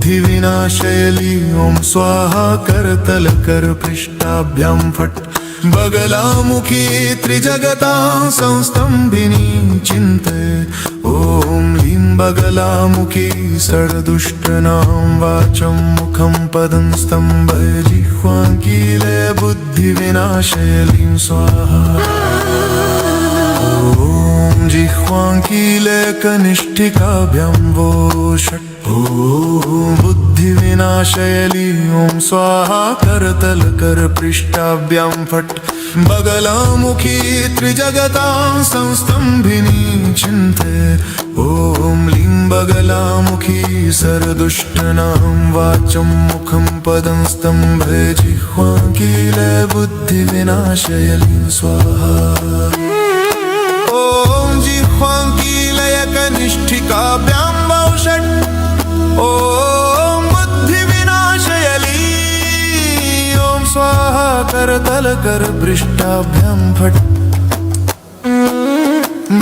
बुद्धिविनाशयली ॐ स्वाहा करतल कर पृष्ठाभ्यां फट् बगलामुखी त्रिजगतां संस्तंभिनी चिन्तये ॐ ह्रीं बगलामुखी षड्दुष्टानां वाचं मुखं पदं स्तम्भय जिह्वां कीलय बुद्धिविनाशयलीं स्वाहा ॐ जिह्वां कीलय कनिष्ठिकाभ्यां वो षट् ॐ बुद्धिविनाशयली ॐ स्वाहा करतल कर पृष्ठाभ्यां फट् बगलामुखी त्रिजगतां संस्तंभिनी चिन्तये ॐ ह्रीं बगलामुखी षड्दुष्टानां वाचं मुखं पदं स्तम्भय जिह्वां कीलय बुद्धिविनाशयलीं स्वाहा ॐ जिह्वां कीलय कनिष्ठिकाभ्यां वो षट् ॐ बुद्धिविनाशयली ॐ स्वाहा करतल कर पृष्ठाभ्यां फट्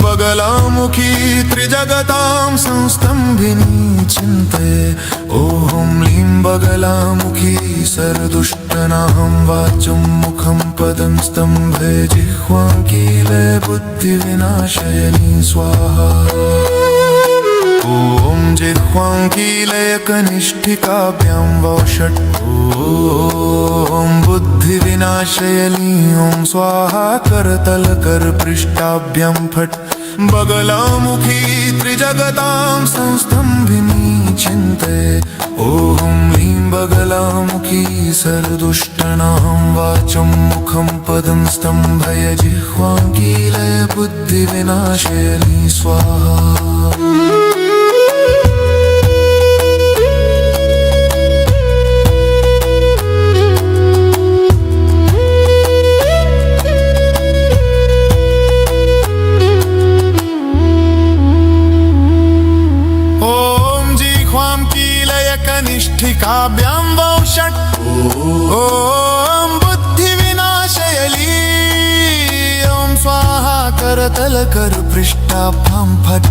बगलामुखी त्रिजगतां संस्तंभिनी चिन्तये ॐ ह्रीं बगलामुखी षड्दुष्टानां वाचं मुखं पदं स्तम्भय जिह्वां कीलय बुद्धिविनाशयलीं स्वाहा ॐ जिह्वां कीलय कनिष्ठिकाभ्यां वो षट् ॐ बुद्धिविनाशयली ॐ स्वाहा करतल कर पृष्ठाभ्यां फट् बगलामुखी त्रिजगतां संस्तंभिनी चिन्तये ॐ ह्रीं बगलामुखी षड्दुष्टानां वाचं मुखं पदं स्तम्भय जिह्वां कीलय बुद्धिविनाशयलीं स्वाहा कनिष्ठिकाभ्यां वो षट् ॐ बुद्धिविनाशयली ॐ स्वाहा करतल कर पृष्ठाभ्यां फट्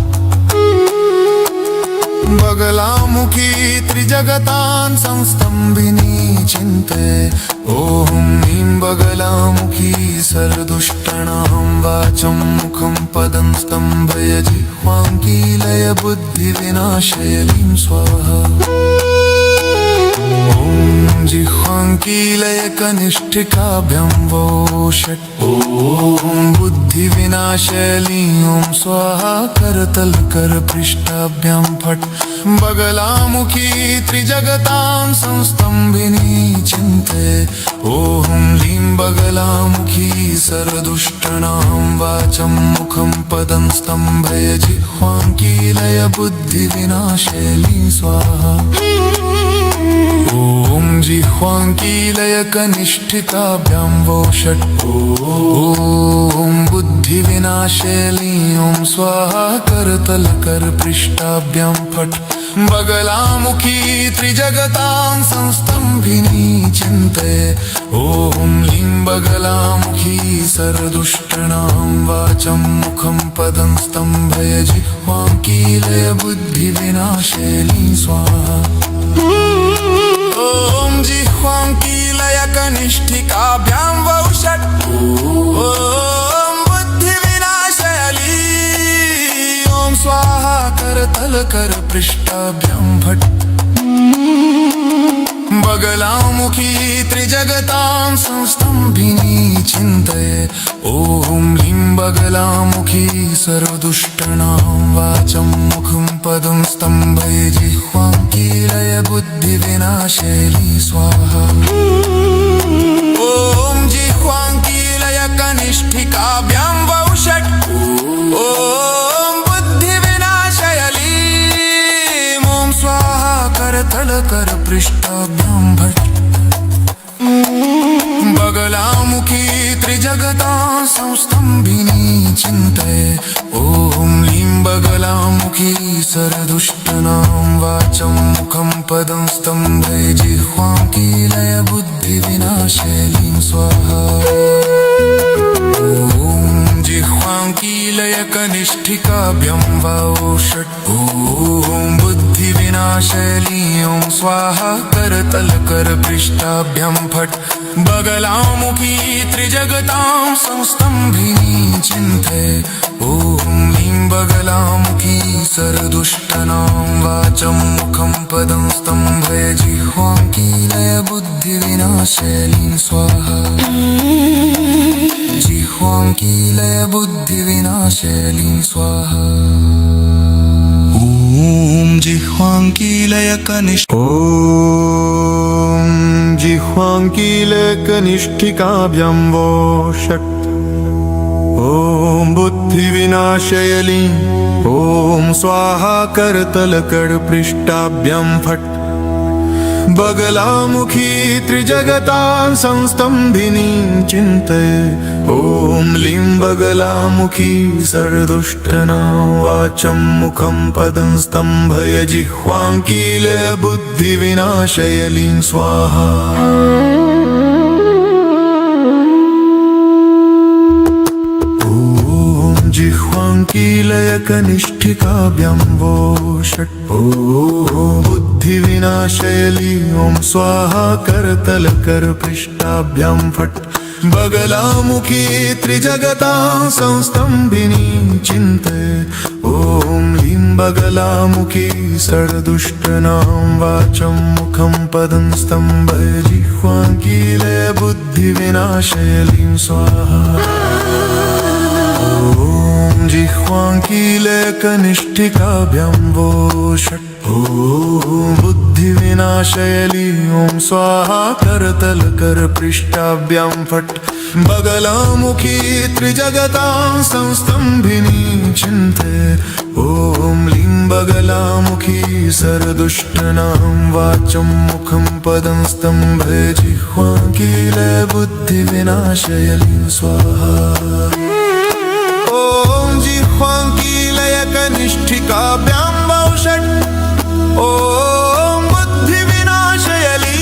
बगलामुखी त्रिजगतां संस्तंभिनी चिन्तये ॐ ह्रीं बगलामुखी षड्दुष्टानां वाचं मुखं पदं स्तम्भय जिह्वां कीलय बुद्धिविनाशयलीं स्वाहा ॐ जिह्वां कीलय कनिष्ठिकाभ्यां वो षट् ॐ बुद्धिविनाशयली ॐ स्वाहा करतल कर पृष्ठाभ्यां फट् बगलामुखी त्रिजगतां संस्तंभिनी चिन्तये ॐ ह्रीं बगलामुखी षड्दुष्टानां वाचं मुखं पदं स्तम्भय जिह्वां कीलय बुद्धिविनाशयलीं स्वाहा ॐ जिह्वां कीलय कनिष्ठिकाभ्यां वो षट् ॐ बुद्धिविनाशयली ॐ स्वाहा करतल कर पृष्ठाभ्यां फट् बगलामुखी त्रिजगतां संस्तंभिनी चिन्तये ॐ ह्रीं बगलामुखी षड्दुष्टानां वाचं मुखं पदं स्तम्भय जिह्वां कीलय बुद्धिविनाशयलीं स्वाहा ॐ जिह्वां कीलय कनिष्ठिकाभ्यां वो षट् ॐ बुद्धिविनाशयली ॐ स्वाहा करतल कर पृष्ठाभ्यां फट् बगलामुखी त्रिजगतां संस्तंभिनी चिन्तये ॐ ह्रीं बगलामुखी षड्दुष्टानां वाचं मुखं पदं स्तम्भय जिह्वां कीलय बुद्धिविनाशयलीं स्वाहा ॐ जिह्वां कीलय कनिष्ठिकाभ्यां वो षट् ॐ बुद्धिविनाशयली ॐ स्वाहा करतल कर पृष्ठाभ्यां फट् बगलामुखी त्रिजगतां संस्तंभिनी चिन्तये ॐ ह्रीं बगलामुखी षड्दुष्टानां वाचं मुखं पदं स्तम्भय जिह्वां कीलय बुद्धिविनाशयलीं स्वाहा ॐ जिह्वां जिह्वाङ्कीलयकनिष्ठिकाभ्यं वाओषट् ॐ बुद्धिविनाशली ॐ स्वाहा करतलकरपृष्ठाभ्यां फट् बगलामुखी त्रिजगतां संस्तम्भिनी चिन्तये ॐ लीं बगलामुखी सरदुष्टनां वाचं मुखं पदं स्तम्भय जिह्वाङ्कीलय बुद्धिविनाशलीं स्वाहा जिह्वाङ्कीलय बुद्धिविनाशलीं स्वाहा ॐ जिह्वाङ्कीलयकनिष्ठिकाभ्यां वोषट् ॐ बुद्धिविनाशयलीं ॐ स्वाहा करतलकरपृष्ठाभ्यां फट् बगलामुखी त्रिजगतां संस्तम्भिनीं चिन्तये ॐ लीं बगलामुखी सरदुष्टनां वाचं मुखं पदं स्तम्भय जिह्वाङ्कीलय बुद्धिविनाशयलीं स्वाहा जिह्वाङ्कीलयकनिष्ठिकाभ्यां वोषट् ॐ बुद्धिविनाशयली ॐ स्वाहा करतलकरपृष्ठाभ्यां फट् बगलामुखी त्रिजगतां संस्तम्भिनीं चिन्तये ॐ लीं बगलामुखी सरदुष्टनां वाचं मुखं पदं स्तम्भय जिह्वाङ्कीलय बुद्धिविनाशयलीं स्वाहा जिह्वाङ्कीलयकनिष्ठिकाभ्यां वोषट् ॐ बुद्धिविनाशयली ॐ स्वाहा करतलकरपृष्ठाभ्यां फट् बगलामुखी त्रिजगतां संस्तम्भिनीं चिन्तये ॐ लीं बगलामुखी सरदुष्टनां वाचं मुखं पदं स्तम्भय जिह्वाङ्कीलय बुद्धिविनाशयलीं स्वाहा जिह्वाङ्कीलयकनिष्ठिकाभ्यां वोषट् ॐ बुद्धिविनाशयली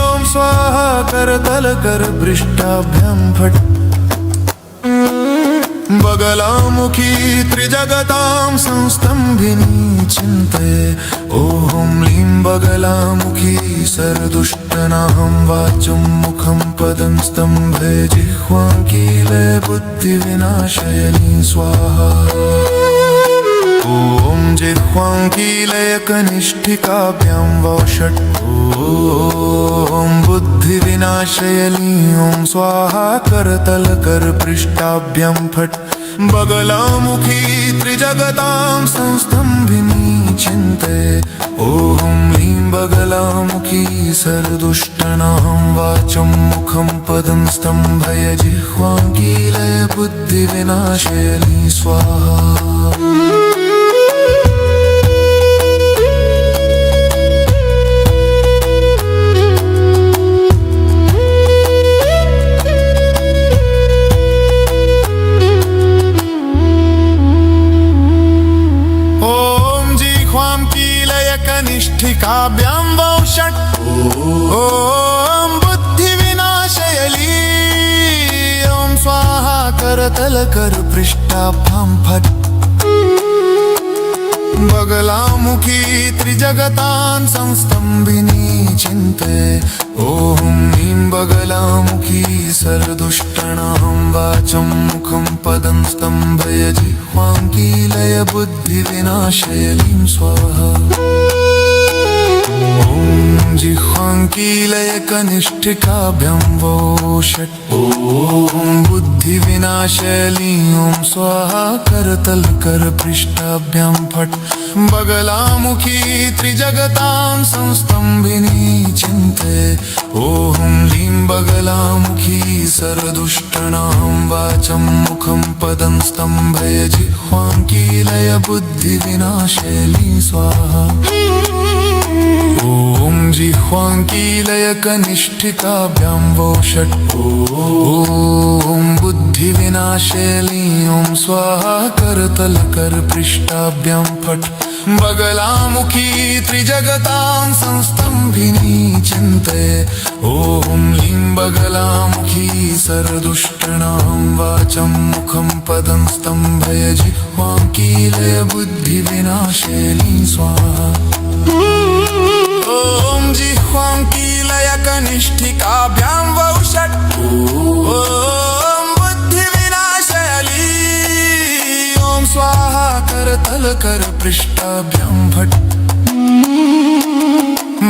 ॐ स्वाहा करतलकरपृष्ठाभ्यां फट् बगलामुखी त्रिजगतां संस्तम्भिनी चिन्तये ॐ लीं बगलामुखी सरदुष्टनां वाचं मुखं पदं स्तम्भय जिह्वाङ्कीलय बुद्धिविनाशयलीं स्वाहा ॐ जिह्वाङ्कीलयकनिष्ठिकाभ्यां वोषट् ॐ बुद्धिविनाशयली ॐ स्वाहा करतलकरपृष्ठाभ्यां फट् बगलामुखी त्रिजगतां संस्तम्भिनी चिन्तये ॐ लीं बगलामुखी सरदुष्टनां वाचं मुखं पदं स्तम्भय जिह्वाङ्कीलय बुद्धिविनाशयलीं स्वाहा कनिष्ठिकाभ्यां वोषट् ॐ बुद्धिविनाशयली ॐ स्वाहा करतलकरपृष्ठाभ्यां फट् बगलामुखी त्रिजगतां संस्तम्भिनी चिन्तये ॐ लीं बगलामुखी सरदुष्टनां वाचं मुखं पदं स्तम्भय जिह्वाङ्कीलय बुद्धिविनाशयलीं स्वाहा ॐ जिह्वाङ्कीलयकनिष्ठिकाभ्यां वोषट् ॐ बुद्धिविनाशयली ॐ स्वाहा करतलकरपृष्ठाभ्यां फट् बगलामुखी त्रिजगतां संस्तम्भिनी चिन्तये ॐ लीं बगलामुखी सरदुष्टनां वाचं मुखं पदं स्तम्भय जिह्वाङ्कीलय बुद्धिविनाशयलीं स्वाहा ॐ जिह्वाङ्कीलयकनिष्ठिकाभ्यां जिह्वाङ्कीलयकनिष्ठिकाभ्यां वो षट् ॐ बुद्धिविनाशे लीं स्वाहा करतलकरपृष्ठाभ्यां फट् बगलामुखी त्रिजगतां संस्तम्भिनी चिन्तये ॐ लीं बगलामुखी सर्वदुष्टानां वाचं मुखं पदं स्तम्भय जिह्वाङ्कीलय बुद्धिविनाशे लीं स्वाहा ॐ जिह्वाङ्कीलयकनिष्ठिकाभ्यां वौ षट् ॐ बुद्धिविनाशय लीं ॐ स्वाहा करतलकरपृष्ठाभ्यां फट्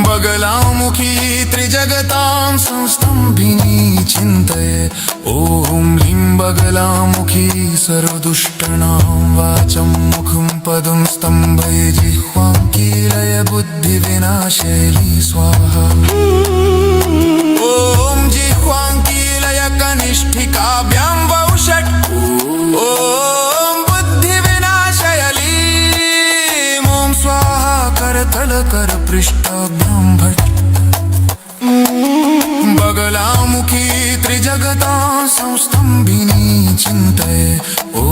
बगलामुखी त्रिजगतां संस्तम्भिनी चिन्तये ॐ लीं बगलामुखी सर्वदुष्टानां वाचं मुखं पदं स्तम्भय जिह्वाङ्कीलय बुद्धिविनाशे लीं स्वाहा ॐ जिह्वाङ्कीलयकनिष्ठिकाभ्यां वौ षट् ॐ बुद्धिविनाशय लीं ॐ स्वाहा करतलकरपृष्ठाभ्यां फट् बगलामुखी त्रिजगतां संस्तम्भिनी चिन्तये ॐ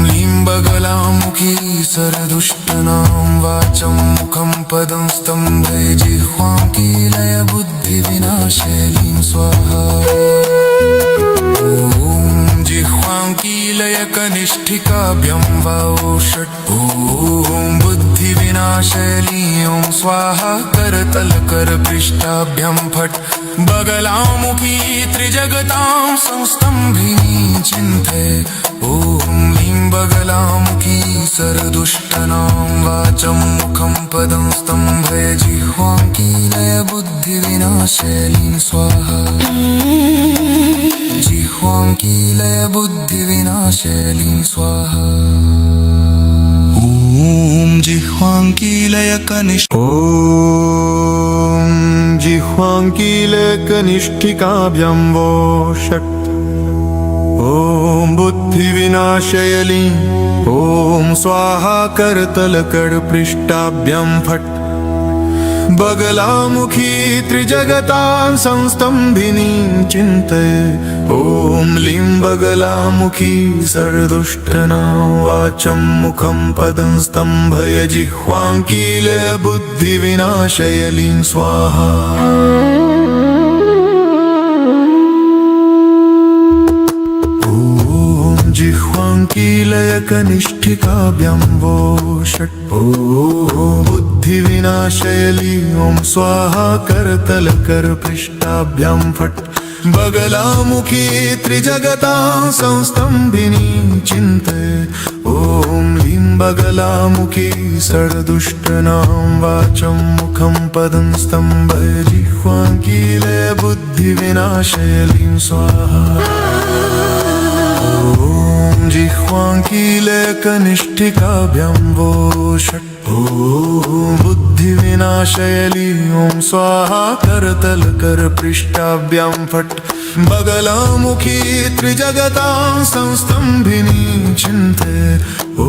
लीं बगलामुखी सर्वदुष्टानां वाचं मुखं पदं स्तम्भय जिह्वाङ्कीलय बुद्धिविनाशे लीं स्वाहा ॐ जिह्वाङ्कीलयकनिष्ठिकाभ्यां वौ षट् ॐ बुद्धिविनाशय लीं स्वाहा करतलकरपृष्ठाभ्यां फट् बगलामुखी त्रिजगतां संस्तम्भिनी चिन्तये ॐ लीं बगलामुखी सर्वदुष्टानां वाचं मुखं पदं स्तम्भय जिह्वाङ्कीलय बुद्धिविनाशे लीं स्वाहा जिह्वाङ्कीलय बुद्धिविनाशे लीं स्वाहा ॐ जिह्वाङ्कीलयकनिष्ठिकाभ्यां वो षट् ॐ बुद्धिविनाशय लीं ॐ स्वाहा करतलकरपृष्ठाभ्यां फट् बगलामुखी त्रिजगतां संस्तम्भिनी चिन्तये ॐ लीं बगलामुखी सर्वदुष्टानां वाचं मुखं पदं स्तम्भय जिह्वाङ्कीलय बुद्धिविनाशय लीं स्वाहा ॐ जिह्वाङ्कीलयकनिष्ठिकाभ्यां वो षट् ॐ बुद्धिविनाशय लीं स्वाहा करतलकरपृष्ठाभ्यां फट् बगलामुखी त्रिजगतां संस्तम्भिनी चिन्तये ॐ लीं बगलामुखी सर्वदुष्टानां वाचं मुखं पदं स्तम्भय जिह्वाङ्कीलय बुद्धिविनाशय लीं स्वाहा ॐ जिह्वाङ्कीलयकनिष्ठिकाभ्यां वो षट् ॐ बुद्धिविनाशय लीं स्वाहा करतलकरपृष्ठाभ्यां फट् बगलामुखी त्रिजगतां संस्तम्भिनी चिन्तये ॐ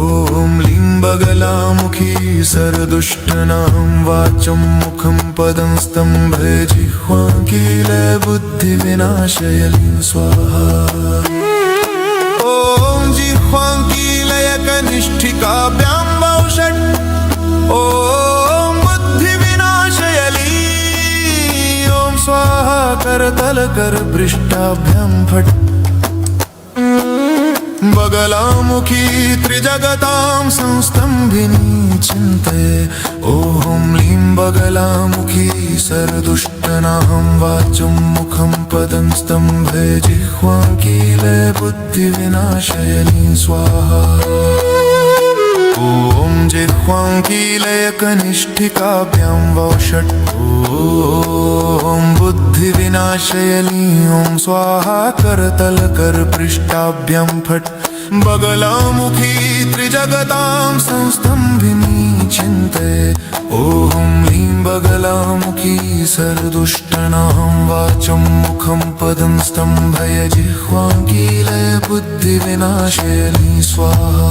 लीं बगलामुखी सर्वदुष्टानां वाचं मुखं पदं स्तम्भय जिह्वाङ्कीलय बुद्धिविनाशय लीं स्वाहा ॐ जिह्वाङ्कीलयकनिष्ठिकाभ्यां वौ षट् ॐ बुद्धिविनाशय लीं स्वाहा करतलकरपृष्ठाभ्यां फट् बगलामुखी त्रिजगतां संस्तम्भिनी चिन्तये ॐ लीं बगलामुखी सर्वदुष्टानां वाचं मुखं पदं स्तम्भय जिह्वाङ्कीलय बुद्धिविनाशय लीं स्वाहा ॐ जिह्वाङ्कीलयकनिष्ठिकाभ्यां वो षट् ॐ बुद्धिविनाशय लीं स्वाहा करतलकरपृष्ठाभ्यां फट् बगलामुखी त्रिजगतां संस्तम्भिनी चिन्तये ॐ लीं बगलामुखी सर्वदुष्टानां वाचं मुखं पदं स्तम्भय जिह्वाङ्कीलय बुद्धिविनाशय लीं स्वाहा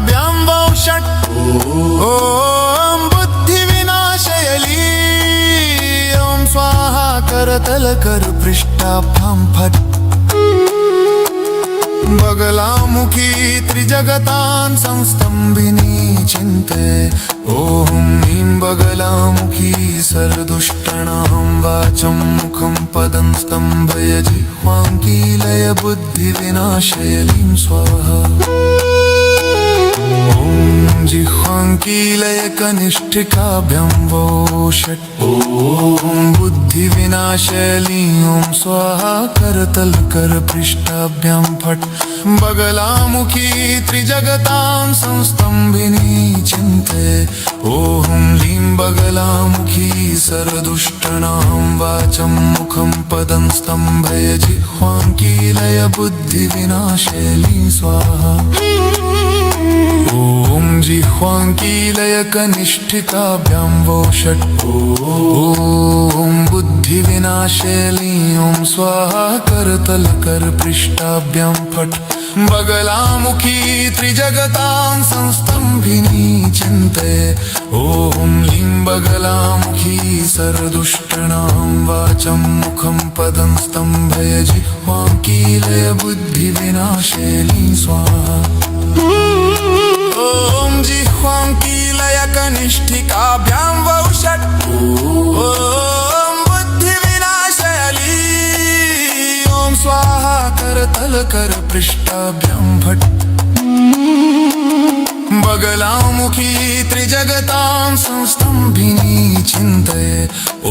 पृष्ठाभ्यां वौ षट् ॐ बुद्धिविनाशयली ॐ स्वाहा करतल कर पृष्ठाभ्यां फट् बगलामुखी त्रिजगतां संस्तंभिनी चिन्ते ॐ ह्रीं बगलामुखी सर्वदुष्टानां वाचं मुखं पदं स्तम्भय जिह्वां कीलय बुद्धिविनाशयलीं स्वाहा ॐ जिह्वां कीलय कनिष्ठिकाभ्यां वौ षट् ॐ बुद्धिविनाशयली ॐ स्वाहा करतल कर पृष्ठाभ्यां फट् बगलामुखी त्रिजगतां संस्तंभिनी चिन्ते ॐ ह्रीं बगलामुखी सर्वदुष्टानां वाचं मुखं पदं स्तम्भय जिह्वां कीलय बुद्धिविनाशयली स्वाहा ॐ जिह्वां कीलय कनिष्ठिकाभ्यां वौ षट् ॐ बुद्धिविनाशयली ॐ स्वाहा करतल कर पृष्ठाभ्यां फट् बगलामुखी त्रिजगतां संस्तंभिनी चिन्ते ॐ ह्रीं बगलामुखी सर्वदुष्टानां वाचं मुखं पदं स्तम्भय जिह्वां कीलय बुद्धिविनाशयली स्वाहा ॐ जिह्वां कीलय कनिष्ठिकाभ्यां वौ षट् ॐ बुद्धिविनाशयली ॐ स्वाहा करतल कर पृष्ठाभ्यां फट् बगलामुखी त्रिजगतां संस्तंभिनी चिन्ते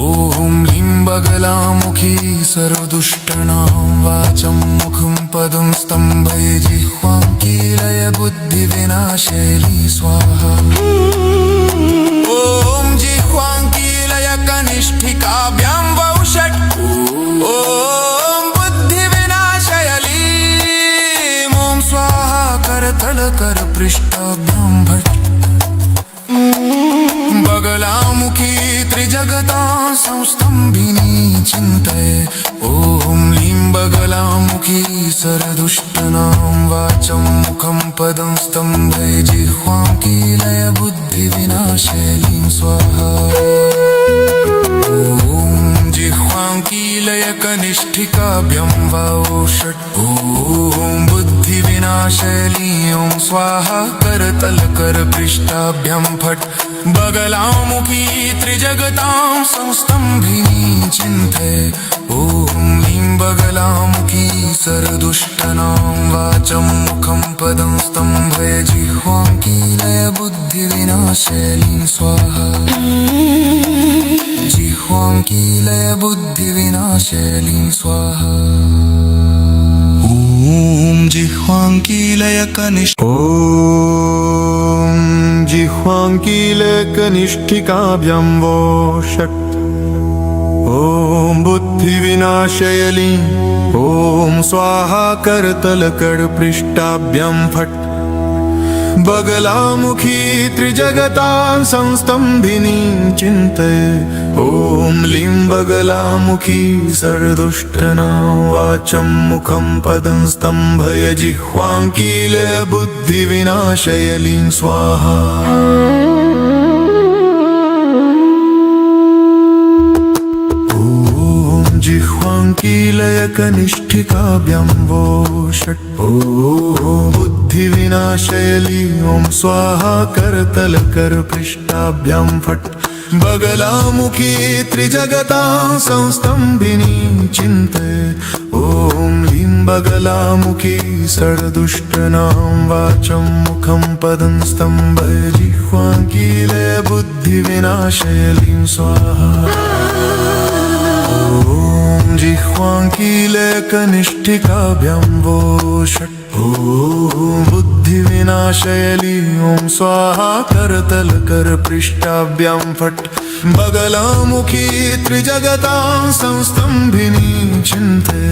ॐ ह्रीं बगलामुखी सर्वदुष्टानां वाचं मुखं पदं स्तम्भय जिह्वां कीलय बुद्धिविनाशयली स्वाहा ॐ जिह्वां कीलय कनिष्ठिकाभ्यां वौ षट् ॐ बुद्धिविनाशयली ॐ स्वाहा करतल कर पृष्ठाभ्यां फट् बगलामुखी त्रिजगतां संस्तंभिनी चिन्ते ॐ ह्रीं बगलामुखी सर्वदुष्टानां वाचं मुखं पदं स्तम्भय जिह्वां कीलय बुद्धिविनाशयलीं स्वाहा ॐ जिह्वां कीलय कनिष्ठिकाभ्यां वौ षट् ॐ बुद्धिविनाशयली ॐ स्वाहा करतल कर पृष्ठाभ्यां फट् बगलामुखी त्रिजगतां संस्तंभिनी चिन्ते ॐ ह्रीं बगलामुखी सर्वदुष्टानां वाचं मुखं पदं स्तम्भय जिह्वां कीलय बुद्धिविनाशयलीं स्वाहा जिह्वां कीलय बुद्धिविनाशयलीं स्वाहा ॐ जिह्वां कीलय जिह्वां कीलय कनिष्ठिकाभ्यां वौ षट् ॐ बुद्धिविनाशयली ॐ स्वाहा करतल कर पृष्ठाभ्यां फट् बगलामुखी त्रिजगतां संस्तंभिनी चिन्ते ॐ ह्रीं बगलामुखी सर्वदुष्टानां वाचं मुखं पदं स्तम्भय जिह्वां कीलय बुद्धिविनाशयलीं स्वाहा ॐ जिह्वां कीलय कनिष्ठिकाभ्यां वौ षट् ॐ बुद्धिविनाशयली ॐ स्वाहा करतल कर पृष्ठाभ्यां फट् बगलामुखी त्रिजगतां संस्तंभिनी चिन्ते ॐ ह्रीं बगलामुखी सर्वदुष्टानां वाचं मुखं पदं स्तम्भय जिह्वां कीलय बुद्धिविनाशयलीं स्वाहा ॐ जिह्वां कीलय कनिष्ठिकाभ्यां वौ षट् ॐ बुद्धिविनाशयली ॐ स्वाहा करतल कर पृष्ठाभ्यां फट् बगलामुखी त्रिजगतां संस्तंभिनी चिन्ते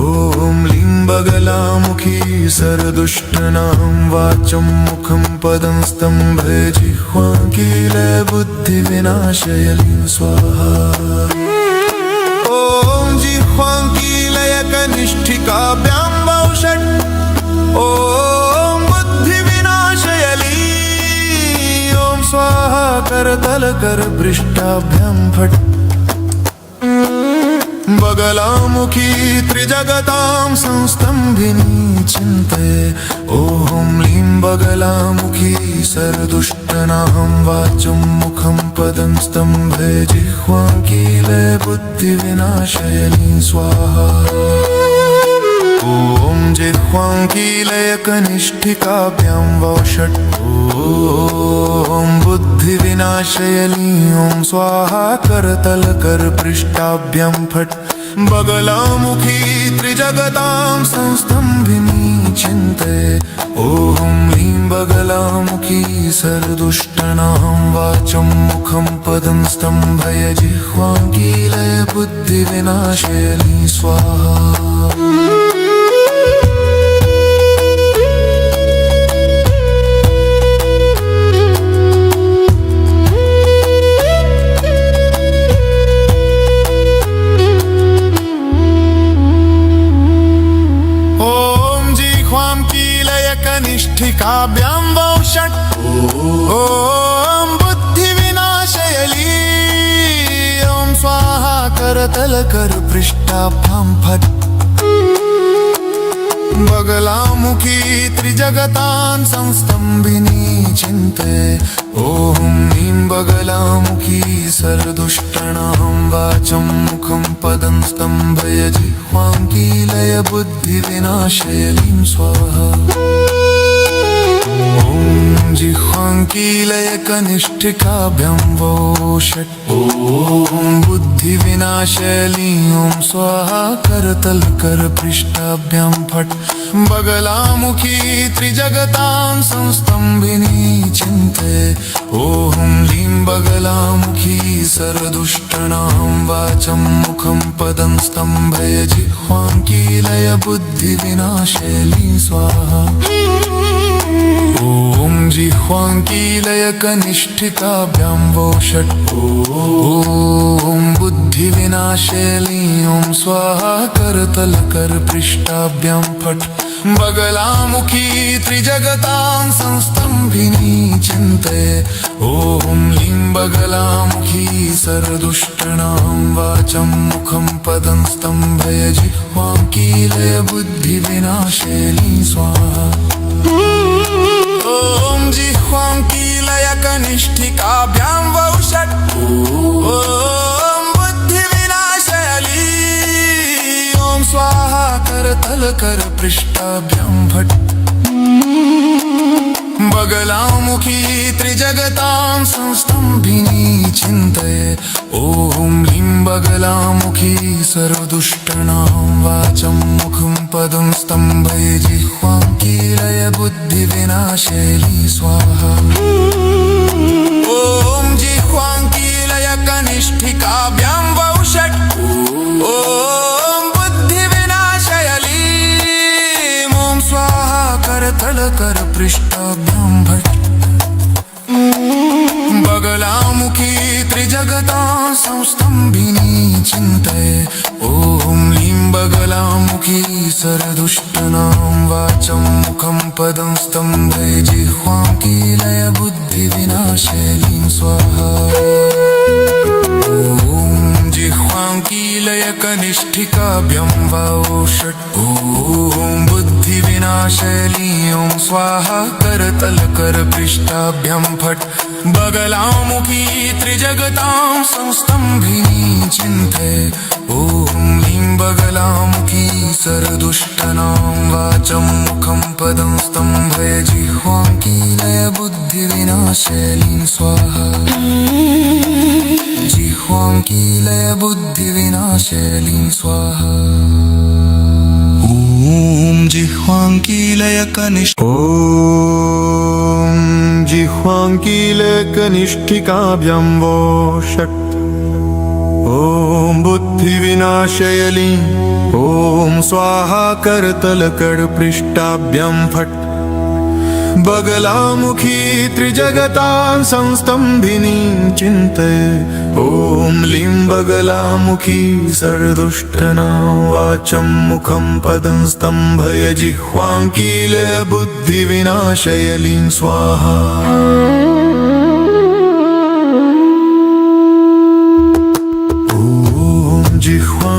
ॐ ह्रीं बगलामुखी सर्वदुष्टानां वाचं मुखं पदं स्तम्भय जिह्वां कीलय बुद्धिविनाशयलीं स्वाहा ॐ जिह्वां कीलय कनिष्ठिकाभ्यां वौ षट् ॐ बुद्धिविनाशयली करतल कर पृष्ठाभ्यां फट् बगलामुखी त्रिजगतां संस्तंभिनी चिन्तये ॐ लीं बगलामुखी सर्वदुष्टनाहं वाचं मुखं पदं स्तंभे जिह्वां कीले बुद्धिविनाशयनी स्वाहा ॐ जिह्वां कीलय कनिष्ठिकाभ्यां वौषट् ॐ बुद्धिविनाशयनी ॐ स्वाहा करतल कर पृष्ठाभ्यां फट् बगलामुखी त्रिजगतां संस्तंभिनी चिन्तये ॐ लीं बगलामुखी सर्वदुष्टनाहं वाचं मुखं पदं स्तंभय जिह्वां कीलय बुद्धिविनाशयनी स्वाहा कनिष्ठिकाभ्यां वौषट् ॐ बुद्धिविनाशयनी ॐ स्वाहा करतल कर पृष्ठाभ्यां फट् बगलामुखी त्रिजगतां संस्तंभिनी चिन्तये ॐ लीं बगलामुखी सर्वदुष्टनाहं वाचं मुखं पदं स्तंभय जिह्वां कीलय बुद्धिविनाशयनी स्वाहा ॐ जिह्वां कीलय कनिष्ठिकाभ्यां वौषट् ॐ बुद्धिविनाशयनी ॐ स्वाहा करतल कर पृष्ठाभ्यां फट् बगलामुखी त्रिजगतां संस्तंभिनी चिन्तये ॐ लीं बगलामुखी सर्वदुष्टनाहं वाचं मुखं पदं स्तंभय जिह्वां कीलय बुद्धिविनाशयनी स्वाहा ॐ जिह्वां कीलय कनिष्ठिकाभ्यां वौषट् ॐ बुद्धिविनाशयनी ॐ स्वाहा करतल कर पृष्ठाभ्यां फट् बगलामुखी त्रिजगतां संस्तंभिनी चिन्तये ॐ लीं बगलामुखी सर्वदुष्टनाहं वाचं मुखं पदं स्तंभय जिह्वां कीलय बुद्धिविनाशयनी स्वाहा ॐ जिह्वां कीलय कनिष्ठिकाभ्यां वौषट् ॐ बुद्धिविनाशयनी ॐ स्वाहा करतल कर पृष्ठाभ्यां फट् बगलामुखी त्रिजगतां संस्तंभिनी चिन्तये ॐ लीं बगलामुखी सर्वदुष्टनाहं वाचं मुखं पदं स्तंभय जिह्वां कीलय बुद्धिविनाशयनी स्वाहा ॐ जिह्वां कीलय कनिष्ठिकाभ्यां वौषट् ॐ बुद्धिविनाशयनी ॐ स्वाहा करतल कर पृष्ठाभ्यां फट् बगलामुखी त्रिजगतां संस्तंभिनी चिन्तये ॐ लीं बगलामुखी सर्वदुष्टनाहं वाचं मुखं पदं स्तंभय जिह्वां कीलय बुद्धिविनाशयनी स्वाहा ॐ जिह्वां कीलय कनिष्ठिकाभ्यां वौषट् ॐ बुद्धिविनाशयनी ॐ स्वाहा करतल कर पृष्ठाभ्यां फट् बगलामुखी त्रिजगतां संस्तंभिनी चिन्तये ॐ लीं बगलामुखी सर्वदुष्टनाहं वाचं मुखं पदं स्तंभय जिह्वां कीलय बुद्धिविनाशयनी स्वाहा जिह्वां कीलय बुद्धिविनाशयनी स्वाहा ॐ जिह्वां कीलय जिह्वां कीलय कनिष्ठिकाभ्यां वौषट् ॐ बुद्धिविनाशयनी ॐ स्वाहा करतल कर पृष्ठाभ्यां फट् बगलामुखी त्रिजगतां संस्तंभिनी चिन्तये ॐ लीं बगलामुखी सर्वदुष्टनां वाचं मुखं पदं स्तंभय जिह्वां कीलय बुद्धिविनाशयनी स्वाहा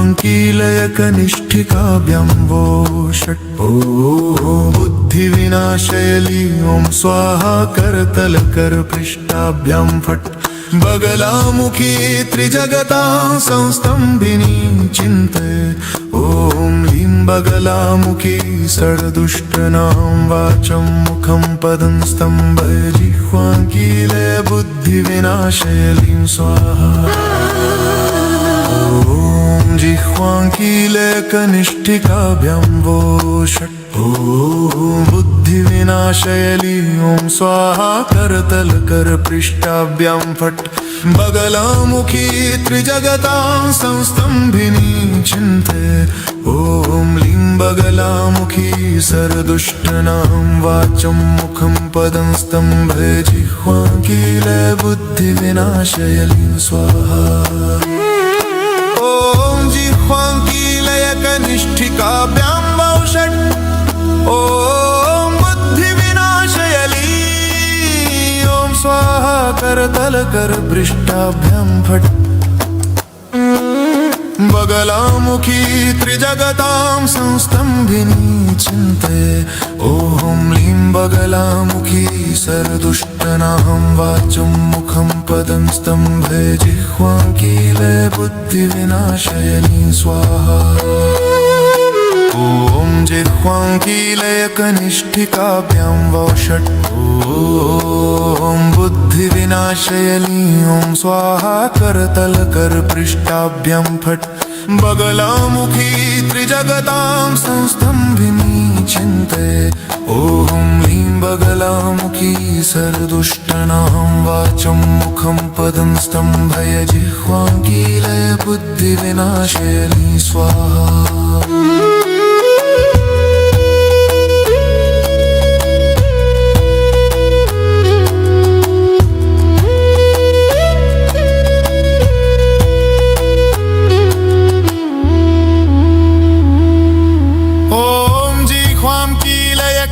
जिह्वाङ्कीलयकनिष्ठिकाभ्यां वो षट् ॐ बुद्धिविनाशयली ॐ स्वाहा करतलकरपृष्ठाभ्यां फट् बगलामुखी त्रिजगतां संस्तम्भिनी चिन्तये ॐ लीं बगलामुखी षड्दुष्टानां वाचं मुखं पदं स्तम्भय जिह्वाङ्कीलय बुद्धिविनाशयलीं स्वाहा ॐ जिह्वाङ्कीलयकनिष्ठिकाभ्यां वो षट् ॐ बुद्धिविनाशयली ॐ स्वाहा करतलकरपृष्ठाभ्यां फट् बगलामुखी त्रिजगतां संस्तम्भिनी चिन्तये ॐ लीं बगलामुखी सर्वदुष्टानां वाचं मुखं पदं स्तम्भय जिह्वाङ्कीलय बुद्धिविनाशयलीं स्वाहा ॐ जिह्वाङ्कीलयकनिष्ठिकाभ्यां वो षट् ॐ बुद्धिविनाशयली ॐ स्वाहा करतलकरपृष्ठाभ्यां फट् बगलामुखी त्रिजगतां संस्तम्भिनी चिन्तये ॐ लीं बगलामुखी सर्वदुष्टानां वाचं मुखं पदं स्तम्भय जिह्वाङ्कीलय बुद्धिविनाशयलीं स्वाहा ॐ जिह्वाङ्कीलयकनिष्ठिकाभ्यां वो षट् ॐ बुद्धिविनाशयली ॐ स्वाहा करतलकरपृष्ठाभ्यां फट् बगलामुखी त्रिजगतां संस्तम्भिनी चिन्तये ॐ लीं बगलामुखी सर्वदुष्टानां वाचं मुखं पदं स्तम्भय जिह्वाङ्कीलय बुद्धिविनाशयलीं स्वाहा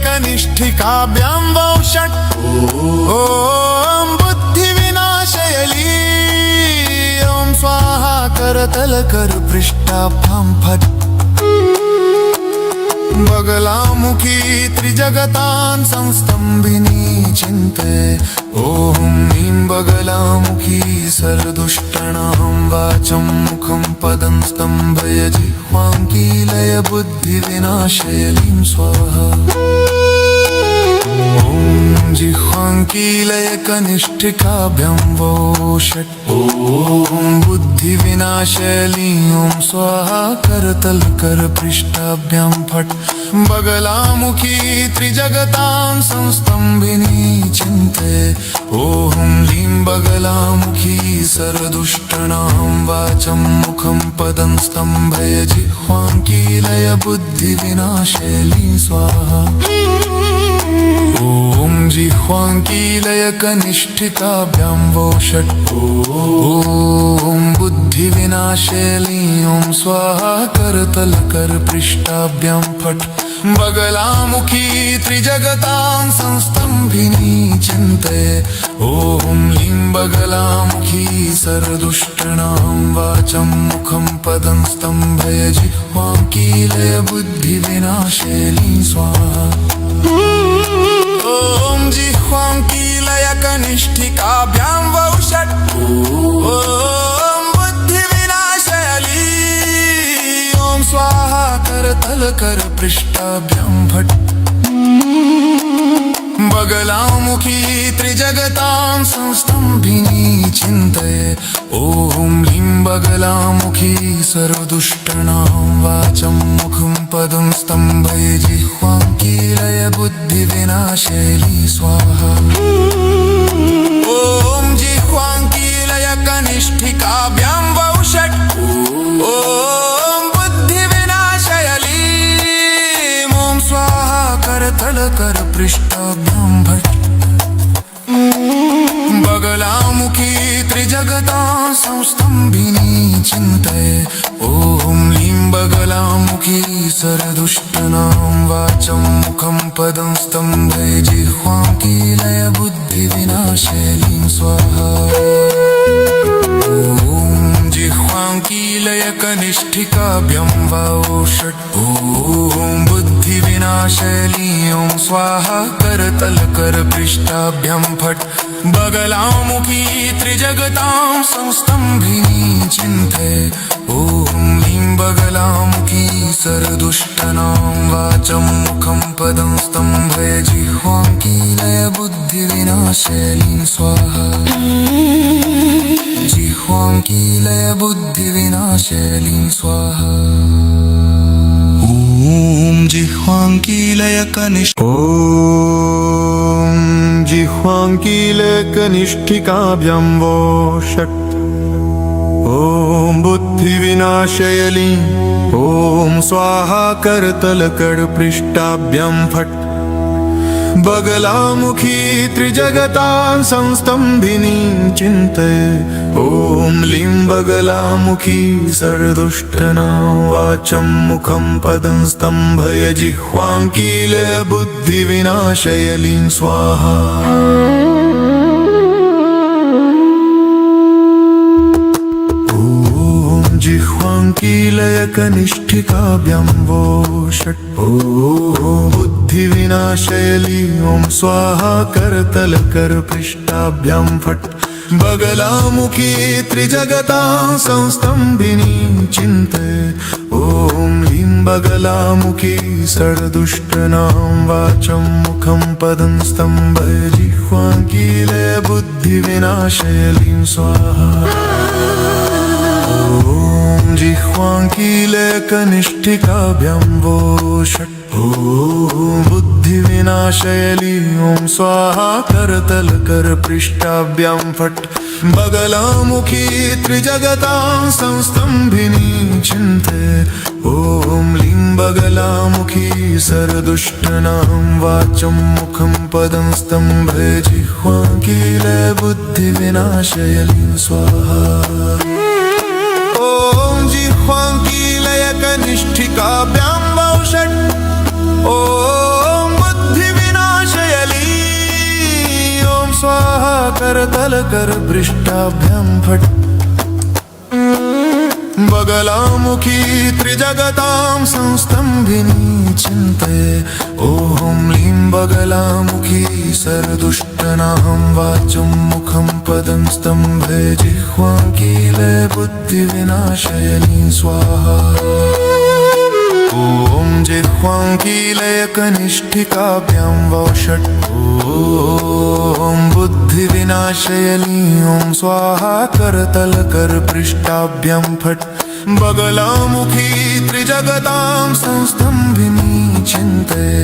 कनिष्ठिकाभ्यां वो षट् ॐ बुद्धिविनाशयली ॐ स्वाहा करतलकरपृष्ठाभ्यां फट् बगलामुखी त्रिजगतां संस्तम्भिनी चिन्तये ॐ लीं बगलामुखी सर्वदुष्टानां वाचं मुखं पदं स्तम्भय जिह्वाङ्कीलय बुद्धिविनाशयलीं स्वाहा ॐ जिह्वाङ्कीलयकनिष्ठिकाभ्यां वो षट् ॐ बुद्धिविनाशयली ॐ स्वाहा करतलकरपृष्ठाभ्यां फट् बगलामुखी त्रिजगतां संस्तम्भिनी चिन्तये ॐ लीं बगलामुखी सर्वदुष्टानां वाचं मुखं पदं स्तम्भय जिह्वाङ्कीलय बुद्धिविनाशयलीं स्वाहा ॐ जिह्वाङ्कीलयकनिष्ठिकाभ्यां वो षट् ॐ बुद्धिविनाशयली ॐ स्वाहा करतलकरपृष्ठाभ्यां फट् बगलामुखी त्रिजगतां संस्तम्भिनी चिन्तये ॐ लीं बगलामुखी सर्वदुष्टानां वाचं मुखं पदं स्तम्भय जिह्वाङ्कीलय बुद्धिविनाशयलीं स्वाहा ॐ जिह्वाङ्कीलयकनिष्ठिकाभ्यां वो षट् ॐ बुद्धिविनाशयली ॐ स्वाहा करतलकरपृष्ठाभ्यां फट् बगलामुखी त्रिजगतां संस्तम्भिनी चिन्तये ॐ लीं बगलामुखी सर्वदुष्टानां वाचं मुखं पदं स्तम्भय जिह्वाङ्कीलय बुद्धिविनाशयलीं स्वाहा ॐ जिह्वाङ्कीलयकनिष्ठिकाभ्यां वो षट् ॐ बुद्धिविनाशयली ॐ स्वाहा करतलकरपृष्ठाभ्यां फट् बगलामुखी त्रिजगतां संस्तम्भिनी चिन्तये ॐ लीं बगलामुखी सर्वदुष्टानां वाचं मुखं पदं स्तम्भय जिह्वाङ्कीलय बुद्धिविनाशयलीं स्वाहा ॐ जिह्वाङ्कीलय कनिष्ठिकाभ्यं वा षट् ॐ बुद्धिविनाशली ॐ स्वाहा करतलकर पृष्ठाभ्यां फट् बगलामुखी त्रिजगतां संस्तम्भिनी चिन्तये ॐ लीं बगलामुखी सरदुष्टनां वाचं मुखं पदं स्तम्भय जिह्वां कीलय बुद्धिविनाशलीं स्वाहा जिह्वां कीलय बुद्धिविनाशलीं स्वाहा ॐ जिह्वां कीलय जिह्वां कीलय कनिष्ठिकाभ्यां वो षट् ॐ बुद्धिविनाशयलीं ॐ स्वाहा करतलकरपृष्ठाभ्यां फट् बगलामुखी त्रिजगतां संस्तम्भिनीं चिन्तये ॐ लीं बगलामुखी सरदुष्टनां वाचं मुखं पदं स्तम्भय जिह्वां कीलय बुद्धिविनाशयलीं स्वाहा जिह्वां कीलय कनिष्ठिकाभ्यां वो षट् ॐ बुद्धिविनाशयली ॐ स्वाहा करतलकरपृष्ठाभ्यां फट् बगलामुखी त्रिजगतां संस्तम्भिनीं चिन्तये ॐ लीं बगलामुखी सरदुष्टनां वाचं मुखं पदं स्तम्भय जिह्वां कीलय बुद्धिविनाशयलीं स्वाहा जिह्वां कीलय कनिष्ठिकाभ्यां वो षट् ॐ बुद्धिविनाशयली ॐ स्वाहा करतलकरपृष्ठाभ्यां फट् बगलामुखी त्रिजगतां संस्तम्भिनीं चिन्तये ॐ लीं बगलामुखी सरदुष्टनां वाचं मुखं पदं स्तम्भय जिह्वां कीलय बुद्धिविनाशयलीं स्वाहा जिह्वां कीलय कनिष्ठिकाभ्यां वो षट् ॐ बुद्धिविनाशयली ॐ स्वाहा करतलकरपृष्ठाभ्यां फट् बगलामुखी त्रिजगतां संस्तम्भिनी चिन्तये ॐ लीं बगलामुखी सरदुष्टनां वाचं मुखं पदं स्तम्भय जिह्वां कीलय बुद्धिविनाशयलीं स्वाहा ॐ जिह्वां कीलय कनिष्ठिकाभ्यां वो षट् ॐ बुद्धिविनाशयली ॐ स्वाहा करतलकरपृष्ठाभ्यां फट् बगलामुखी त्रिजगतां संस्तम्भिनी चिन्तये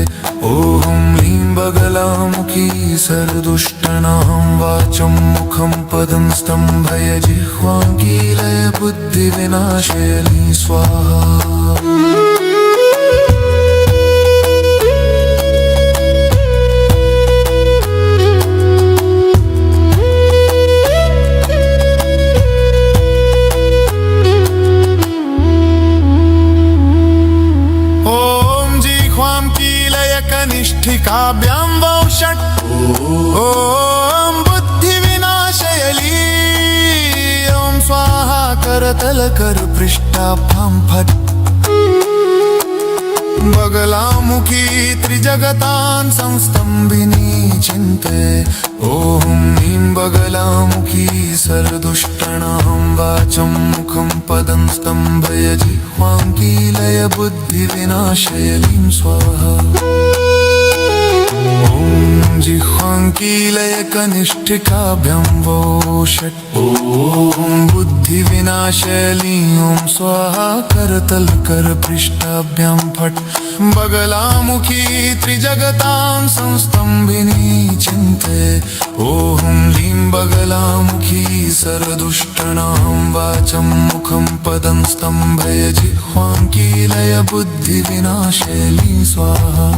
ॐ लीं बगलामुखी सरदुष्टनां वाचं मुखं पदं स्तम्भय जिह्वां कीलय बुद्धिविनाशयलीं स्वाहा कनिष्ठिकाभ्यां वो षट् ॐ बुद्धिविनाशयली ॐ स्वाहा करतलकरपृष्ठाभ्यां फट् बगलामुखी त्रिजगतां संस्तम्भिनी चिन्तये ॐ लीं बगलामुखी सरदुष्टनां वाचं मुखं पदं स्तम्भय जिह्वां कीलय बुद्धिविनाशयलीं स्वाहा ॐ जिह्वां कीलय कनिष्ठिकाभ्यां वो षट् ॐ बुद्धिविनाशयली ॐ स्वाहा करतलकरपृष्ठाभ्यां फट् बगलामुखी त्रिजगतां संस्तम्भिनी चिन्तये ॐ लीं बगलामुखी सरदुष्टनां वाचं मुखं पदं स्तम्भय जिह्वां कीलय बुद्धिविनाशयलीं स्वाहा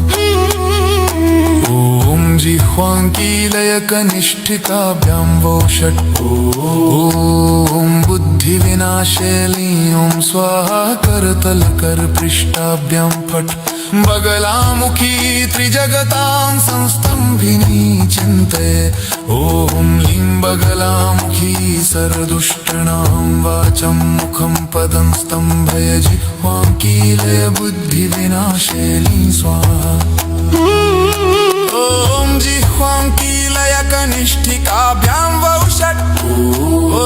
ॐ ॐ जिह्वाङ्कीलयकनिष्ठिकाभ्यां वो षट् ॐ बुद्धिविनाशेली ॐ स्वाहा करतलकरपृष्ठाभ्यां फट् बगलामुखी त्रिजगतां संस्तम्भिनी चिन्तये ॐ लीं बगलामुखी सर्वदुष्टानां वाचं मुखं पदं स्तम्भय जिह्वाङ्कीलय बुद्धिविनाशेली स्वाहा ॐ जिह्वाङ्कीलयकनिष्ठिकाभ्यां वौ षट् ॐ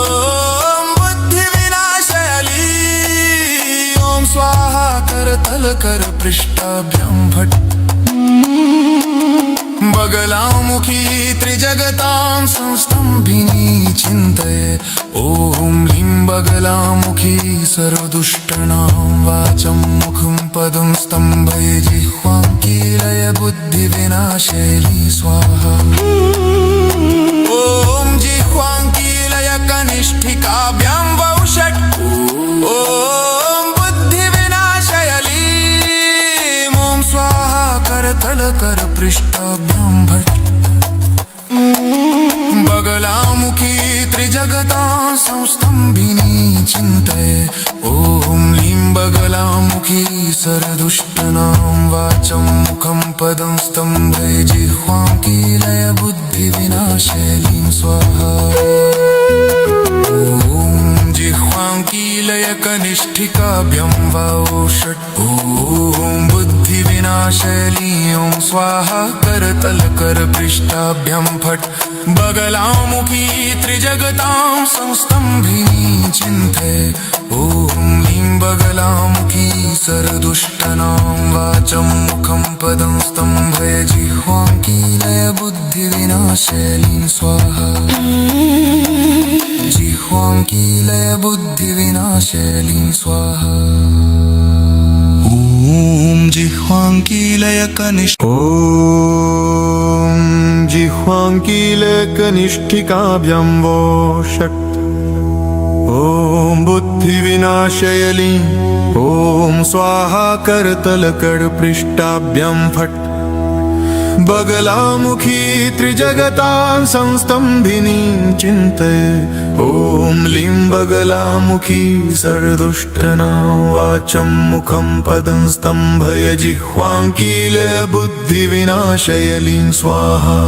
बुद्धिविनाशयली ॐ स्वाहा करतलकरपृष्ठाभ्यां फट् बगलामुखी त्रिजगतां संस्तम्भिनी चिन्तये ॐ लीं बगलामुखी सर्वदुष्टानां वाचं मुखं पदं स्तम्भय जिह्वाङ्कीलय बुद्धिविनाशेली स्वाहा ॐ जिह्वाङ्कीलयकनिष्ठिकाभ्यां वौ षट् ॐ बुद्धिविनाशयली ॐ स्वाहा करतलकरपृष्ठाभ्यां फट् बगलामुखी त्रिजगतां संस्तम्भिनी चिन्तये ॐ लीं बगलामुखी सर्वदुष्टानां वाचं मुखं पदं स्तम्भय जिह्वाङ्कीलय बुद्धिविनाशेली स्वाहा ॐ जिह्वाङ्कीलयकनिष्ठिकाभ्यां वौ षट् ॐ बुद्धिविनाशेली ॐ स्वाहा करतलकरपृष्ठाभ्यां फट् बगलामुखी त्रिजगतां संस्तम्भिनी चिन्तये ॐ लीं बगलामुखी सर्वदुष्टानां वाचं मुखं पदं स्तम्भय जिह्वाङ्कीलय बुद्धिविनाशेली स्वाहा जिह्वाङ्कीलय बुद्धिविनाशेली स्वाहा ॐ जिह्वाङ्कीलयकनिष्ठिकाभ्यां वो षट् ॐ बुद्धिविनाशयली ॐ स्वाहा करतलकरपृष्ठाभ्यां फट् बगलामुखी त्रिजगतां संस्तम्भिनी चिन्तये ॐ लीं बगलामुखी सर्वदुष्टानां वाचं मुखं पदं स्तम्भय जिह्वाङ्कीलय बुद्धिविनाशयली स्वाहा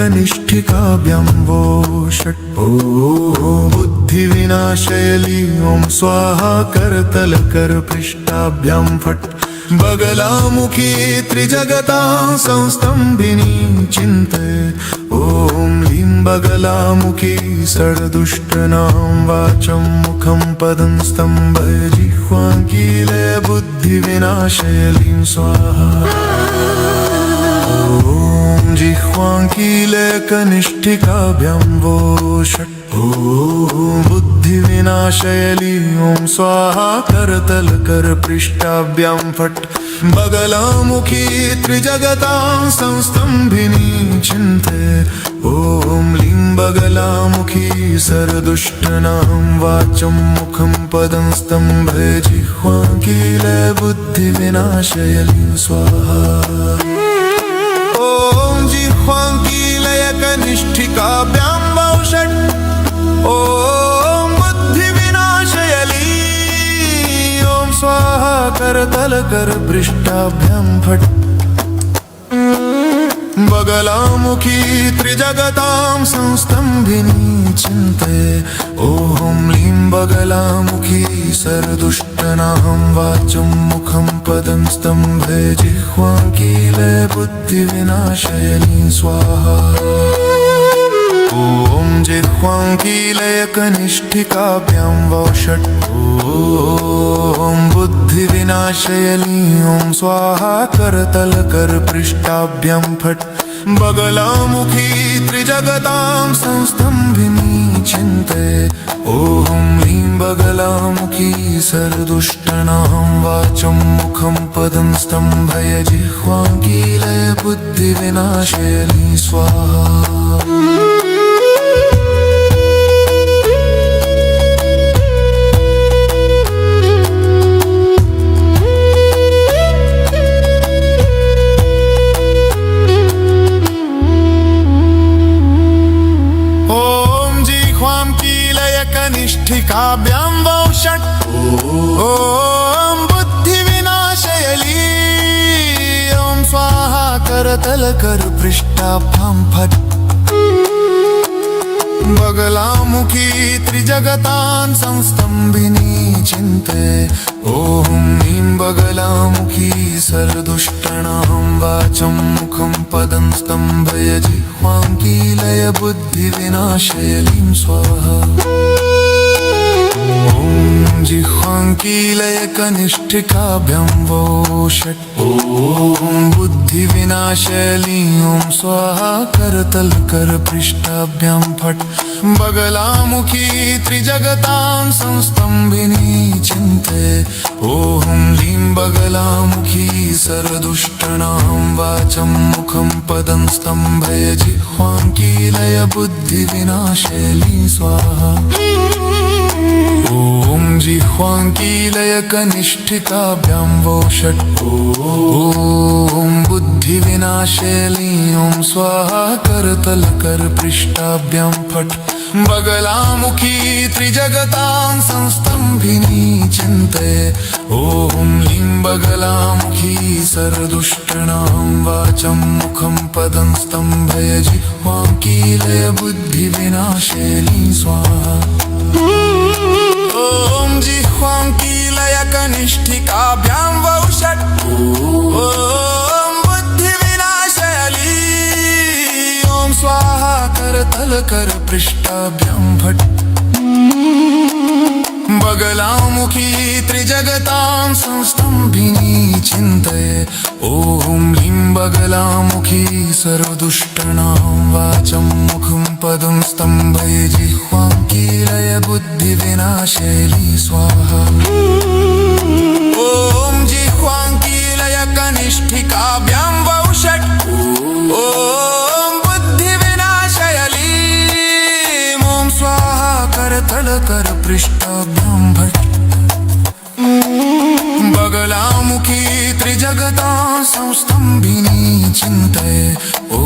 जिह्वाङ्कीलयकनिष्ठिकाभ्यां वो षट् ॐ बुद्धिविनाशयली ॐ स्वाहा करतलकरपृष्ठाभ्यां फट् बगलामुखी त्रिजगतां संस्तम्भिनी चिन्तये ॐ लीं बगलामुखी सर्वदुष्टानां वाचं मुखं पदं स्तम्भय जिह्वाङ्कीलय बुद्धिविनाशयली स्वाहा ॐ जिह्वाङ्कीलयकनिष्ठिकाभ्यां वो षट् ॐ बुद्धिविनाशयली ॐ स्वाहा करतलकरपृष्ठाभ्यां फट् बगलामुखी त्रिजगतां संस्तम्भिनी चिन्तये ॐ लीं बगलामुखी सर्वदुष्टानां वाचं मुखं पदं स्तम्भय जिह्वाङ्कीलय बुद्धिविनाशयली स्वाहा ॐ जिह्वाङ्कीलयकनिष्ठिकाभ्यां वौ षट् ॐ बुद्धिविनाशयली ॐ स्वाहा करतलकरपृष्ठाभ्यां फट् बगलामुखी त्रिजगतां संस्तम्भिनी चिन्तये ॐ लीं बगलामुखी सर्वदुष्टानां वाचं मुखं पदं स्तम्भय जिह्वाङ्कीलय बुद्धिविनाशयली स्वाहा ॐ जिह्वाङ्कीलयकनिष्ठिकाभ्यां वो षट् ॐ बुद्धिविनाशयली ॐ स्वाहा करतलकरपृष्ठाभ्यां फट् बगलामुखी त्रिजगतां संस्तम्भिनी चिन्तये ॐ लीं बगलामुखी सर्वदुष्टानां वाचं मुखं पदं स्तम्भय जिह्वाङ्कीलय बुद्धिविनाशयली स्वाहा करतलकर पृष्ठाभ्यां फट् बगलामुखी त्रिजगतां संस्तंभिनी चिन्ते ॐ ह्रीं बगलामुखी सर्वदुष्टानां वाचं मुखं पदं स्तम्भय जिह्वां कीलय बुद्धिविनाशयलीं स्वाहा ॐ जिह्वां कीलय कनिष्ठिकाभ्यां वो षट् ॐ बुद्धिविनाशयलीं ॐ स्वाहा करतलकर पृष्ठाभ्यां फट् बगलामुखी त्रिजगतां संस्तंभिनी चिन्ते ॐ ह्रीं बगलामुखी सर्वदुष्टानां वाचं मुखं पदं स्तम्भय जिह्वां कीलय बुद्धिविनाशयलीं स्वाहा ॐ जिह्वां कीलय कनिष्ठिकाभ्यां वो षट् ॐ बुद्धिविनाशयलीं ॐ स्वाहा करतलकर पृष्ठाभ्यां फट् बगलामुखी त्रिजगतां संस्तंभिनी चिन्ते ॐ ह्रीं बगलामुखी सर्वदुष्टानां वाचं मुखं पदं स्तम्भय जिह्वां कीलय बुद्धिविनाशयलीं स्वाहा ॐ जिह्वां कीलय कनिष्ठिकाभ्यां वो षट् ॐ बुद्धिविनाशयली ॐ स्वाहा करतलकर पृष्ठाभ्यां फट् बगलामुखी त्रिजगतां संस्तंभिनी चिन्ते ॐ ह्रीं बगलामुखी सर्वदुष्टानां वाचं मुखं पदं स्तम्भय जिह्वां कीलय बुद्धिविनाशयली स्वाहा ॐ जिह्वां कीलय कनिष्ठिकाभ्यां वो षट् ॐ बुद्धिविनाशयली ॐ स्वाहा करतलकर पृष्ठाभ्यां फट् बगलामुखी त्रिजगतां संस्तंभिनी चिन्ते ॐ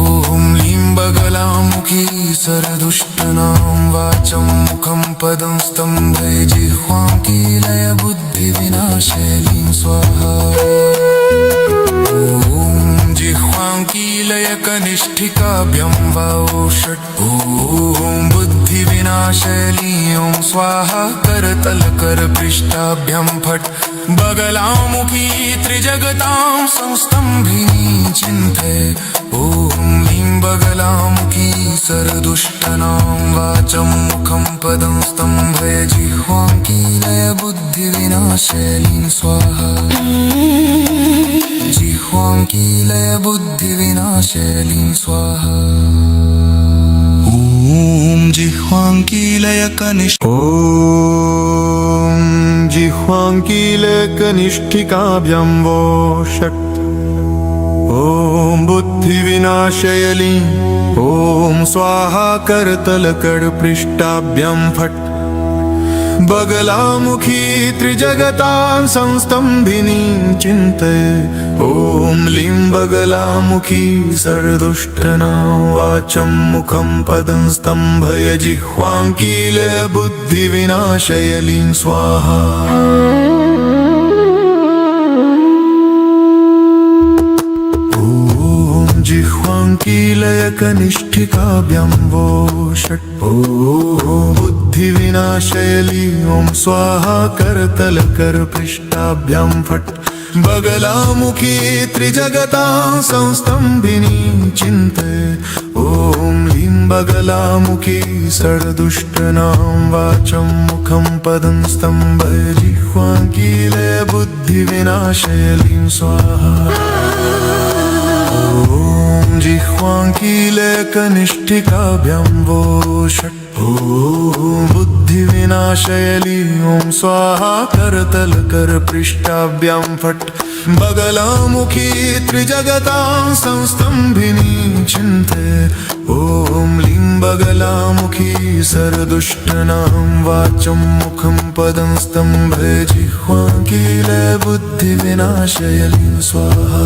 ह्रीं बगलामुखी सर्वदुष्टानां वाचं मुखं पदं स्तम्भय जिह्वां कीलय बुद्धिविनाशयलीं स्वाहा ॐ जिह्वां कीलय कनिष्ठिकाभ्यां वो षट् ॐ बुद्धिविनाशयलीं ॐ स्वाहा करतलकर पृष्ठाभ्यां फट् बगलामुखी त्रिजगतां संस्तंभिनी चिन्ते ॐ ह्रीं बगलामुखी सर्वदुष्टानां वाचं मुखं पदं स्तम्भय जिह्वां कीलय बुद्धिविनाशयलीं स्वाहा जिह्वां कीलय बुद्धिविनाशयलीं स्वाहा ॐ जिह्वां कीलय ॐ जिह्वां कीलय कनिष्ठिकाभ्यां वो षट् ॐ बुद्धिविनाशयलीं ॐ स्वाहा करतलकर पृष्ठाभ्यां फट् बगलामुखी त्रिजगतां संस्तंभिनी चिन्ते ॐ ह्रीं बगलामुखी सर्वदुष्टानां वाचं मुखं पदं स्तम्भय जिह्वां कीलय बुद्धिविनाशयलीं स्वाहा ॐ जिह्वां कीलय कनिष्ठिकाभ्यां वो षट् ॐ बुद्धिविनाशयली ॐ स्वाहा करतलकर पृष्ठाभ्यां फट् बगलामुखी त्रिजगतां संस्तंभिनी चिन्ते ॐ ह्रीं बगलामुखी सर्वदुष्टानां वाचं मुखं पदं स्तम्भय जिह्वां कीलय बुद्धिविनाशयलीं स्वाहा ॐ जिह्वां कीलय कनिष्ठिकाभ्यां वो षट् ॐ बुद्धिविनाशयली ॐ स्वाहा करतलकर पृष्ठाभ्यां फट् बगलामुखी त्रिजगतां संस्तंभिनी चिन्ते ॐ ह्रीं बगलामुखी सर्वदुष्टानां वाचं मुखं पदं स्तम्भय जिह्वां कीलय बुद्धिविनाशयलीं स्वाहा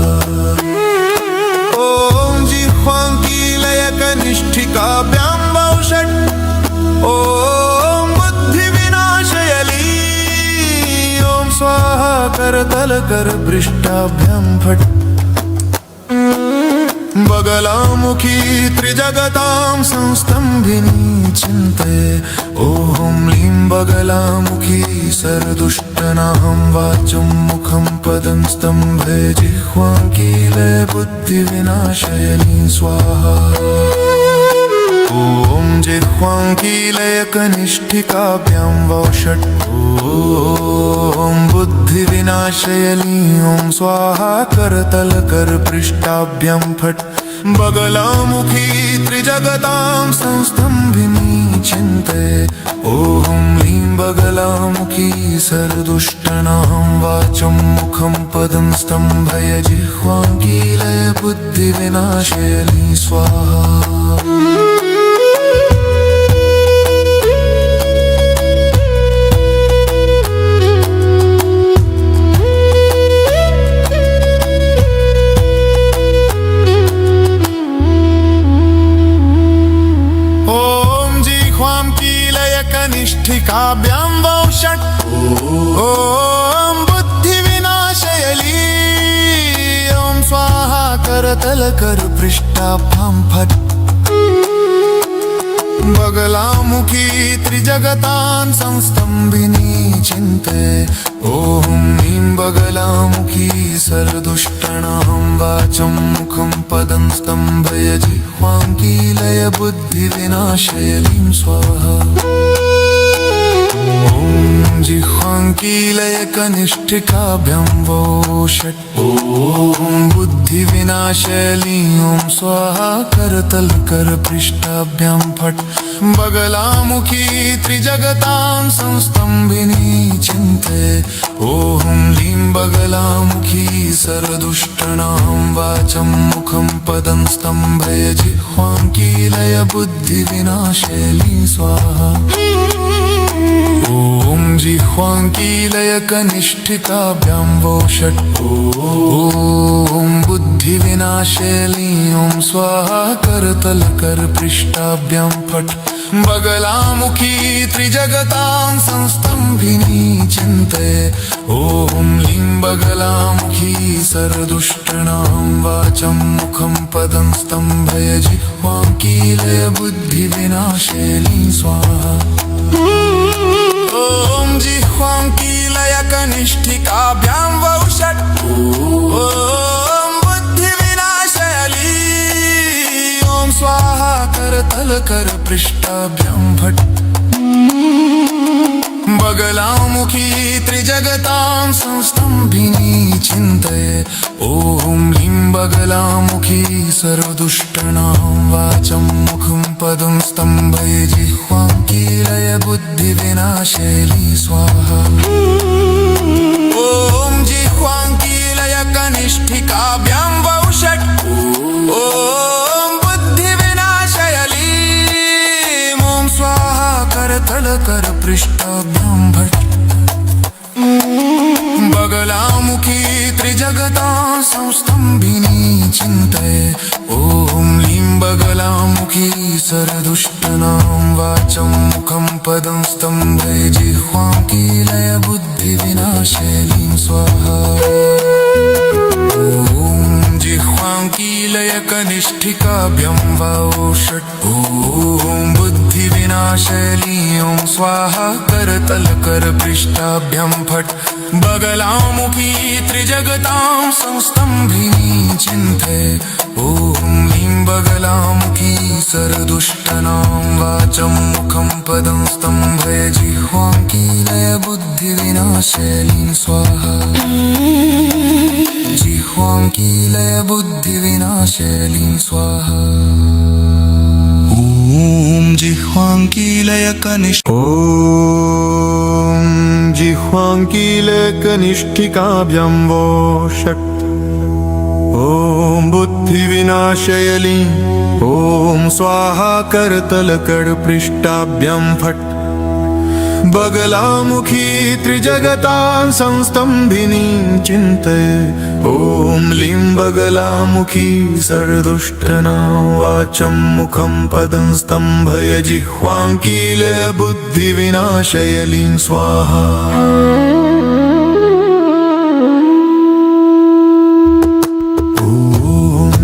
ॐ जिह्वां कीलय कनिष्ठिकाभ्यां वो षट् ॐ बुद्धिविनाशयली ॐ स्वाहा करतलकर पृष्ठाभ्यां फट् बगलामुखी त्रिजगतां संस्तंभिनी चिन्तये ॐ लीं बगलामुखी सर्वदुष्टनां वाचं मुखं पदं स्तंभे जिह्वां कीले बुद्धिविनाशयनी स्वाहा। ॐ जिह्वां कीलय कनिष्ठिकाभ्यां वौषट् ॐ बुद्धिविनाशयनी ॐ स्वाहा करतलकरपृष्ठाभ्यां फट् बगलामुखी त्रिजगतां संस्तंभिनी चिन्तये ॐ लीं बगलामुखी सर्वदुष्टनां वाचं मुखं पदं स्तंभय जिह्वां कीलय बुद्धिविनाशयनी स्वाहा। कनिष्ठिकाभ्यां वौषट् ॐ बुद्धिविनाशयनी ॐ स्वाहा करतलकरपृष्ठाभ्यां फट् बगलामुखी त्रिजगतां संस्तंभिनी चिन्तये ॐ लीं बगलामुखी सर्वदुष्टनां वाचं मुखं पदं स्तंभय जिह्वां कीलय बुद्धिविनाशयनी स्वाहा। ॐ जिह्वां कीलय कनिष्ठिकाभ्यां वौषट् ॐ बुद्धिविनाशयनी ॐ स्वाहा करतलकरपृष्ठाभ्यां फट् बगलामुखी त्रिजगतां संस्तंभिनी चिन्तये ॐ लीं बगलामुखी सर्वदुष्टनां वाचं मुखं पदं स्तंभय जिह्वां कीलय बुद्धिविनाशयनी स्वाहा। ॐ जिह्वां कीलय कनिष्ठिकाभ्यां वौषट् ॐ बुद्धिविनाशयनी ॐ स्वाहा करतलकरपृष्ठाभ्यां फट् बगलामुखी त्रिजगतां संस्तंभिनी चिन्तये ॐ लीं बगलामुखी सर्वदुष्टनां वाचं मुखं पदं स्तंभय जिह्वां कीलय बुद्धिविनाशयनी स्वाहा। ॐ जिह्वां कीलय कनिष्ठिकाभ्यां वौषट् ॐ बुद्धिविनाशयनी ॐ स्वाहा करतलकरपृष्ठाभ्यां फट् बगलामुखी त्रिजगतां संस्तंभिनी चिन्तये ॐ लीं बगलामुखी सर्वदुष्टनां वाचं मुखं पदं स्तंभय जिह्वां कीलय बुद्धिविनाशयनी स्वाहा। ॐ जिह्वां कीलय कनिष्ठिकाभ्यां वौषट् ॐ बुद्धिविनाशयनी ॐ स्वाहा करतलकरपृष्ठाभ्यां फट् बगलामुखी त्रिजगतां संस्तंभिनी चिन्तये ॐ लीं बगलामुखी सर्वदुष्टनां वाचं मुखं पदं स्तंभय जिह्वां कीलय बुद्धिविनाशयनी स्वाहा। ॐ जिह्वां कीलय कनिष्ठिकाभ्यां वौषट् ॐ बुद्धिविनाशयनी ॐ स्वाहा करतलकरपृष्ठाभ्यां फट् बगलामुखी त्रिजगतां संस्तंभिनी चिन्तये ॐ लीं बगलामुखी सर्वदुष्टनां वाचं मुखं पदं स्तंभय जिह्वां कीलय बुद्धिविनाशयनी स्वाहा। जिह्वां कीलय बुद्धिविनाशयनी स्वाहा। ॐ जिह्वां कीलय जिह्वां कीलय कनिष्ठिकाभ्यां वौषट् ॐ बुद्धिविनाशयनी ॐ स्वाहा करतलकरपृष्ठाभ्यां फट् बगलामुखी त्रिजगतां संस्तंभिनी चिन्तये ॐ लीं बगलामुखी सर्वदुष्टनां वाचं मुखं पदं स्तंभय जिह्वां कीलय बुद्धिविनाशयनी स्वाहा। ॐ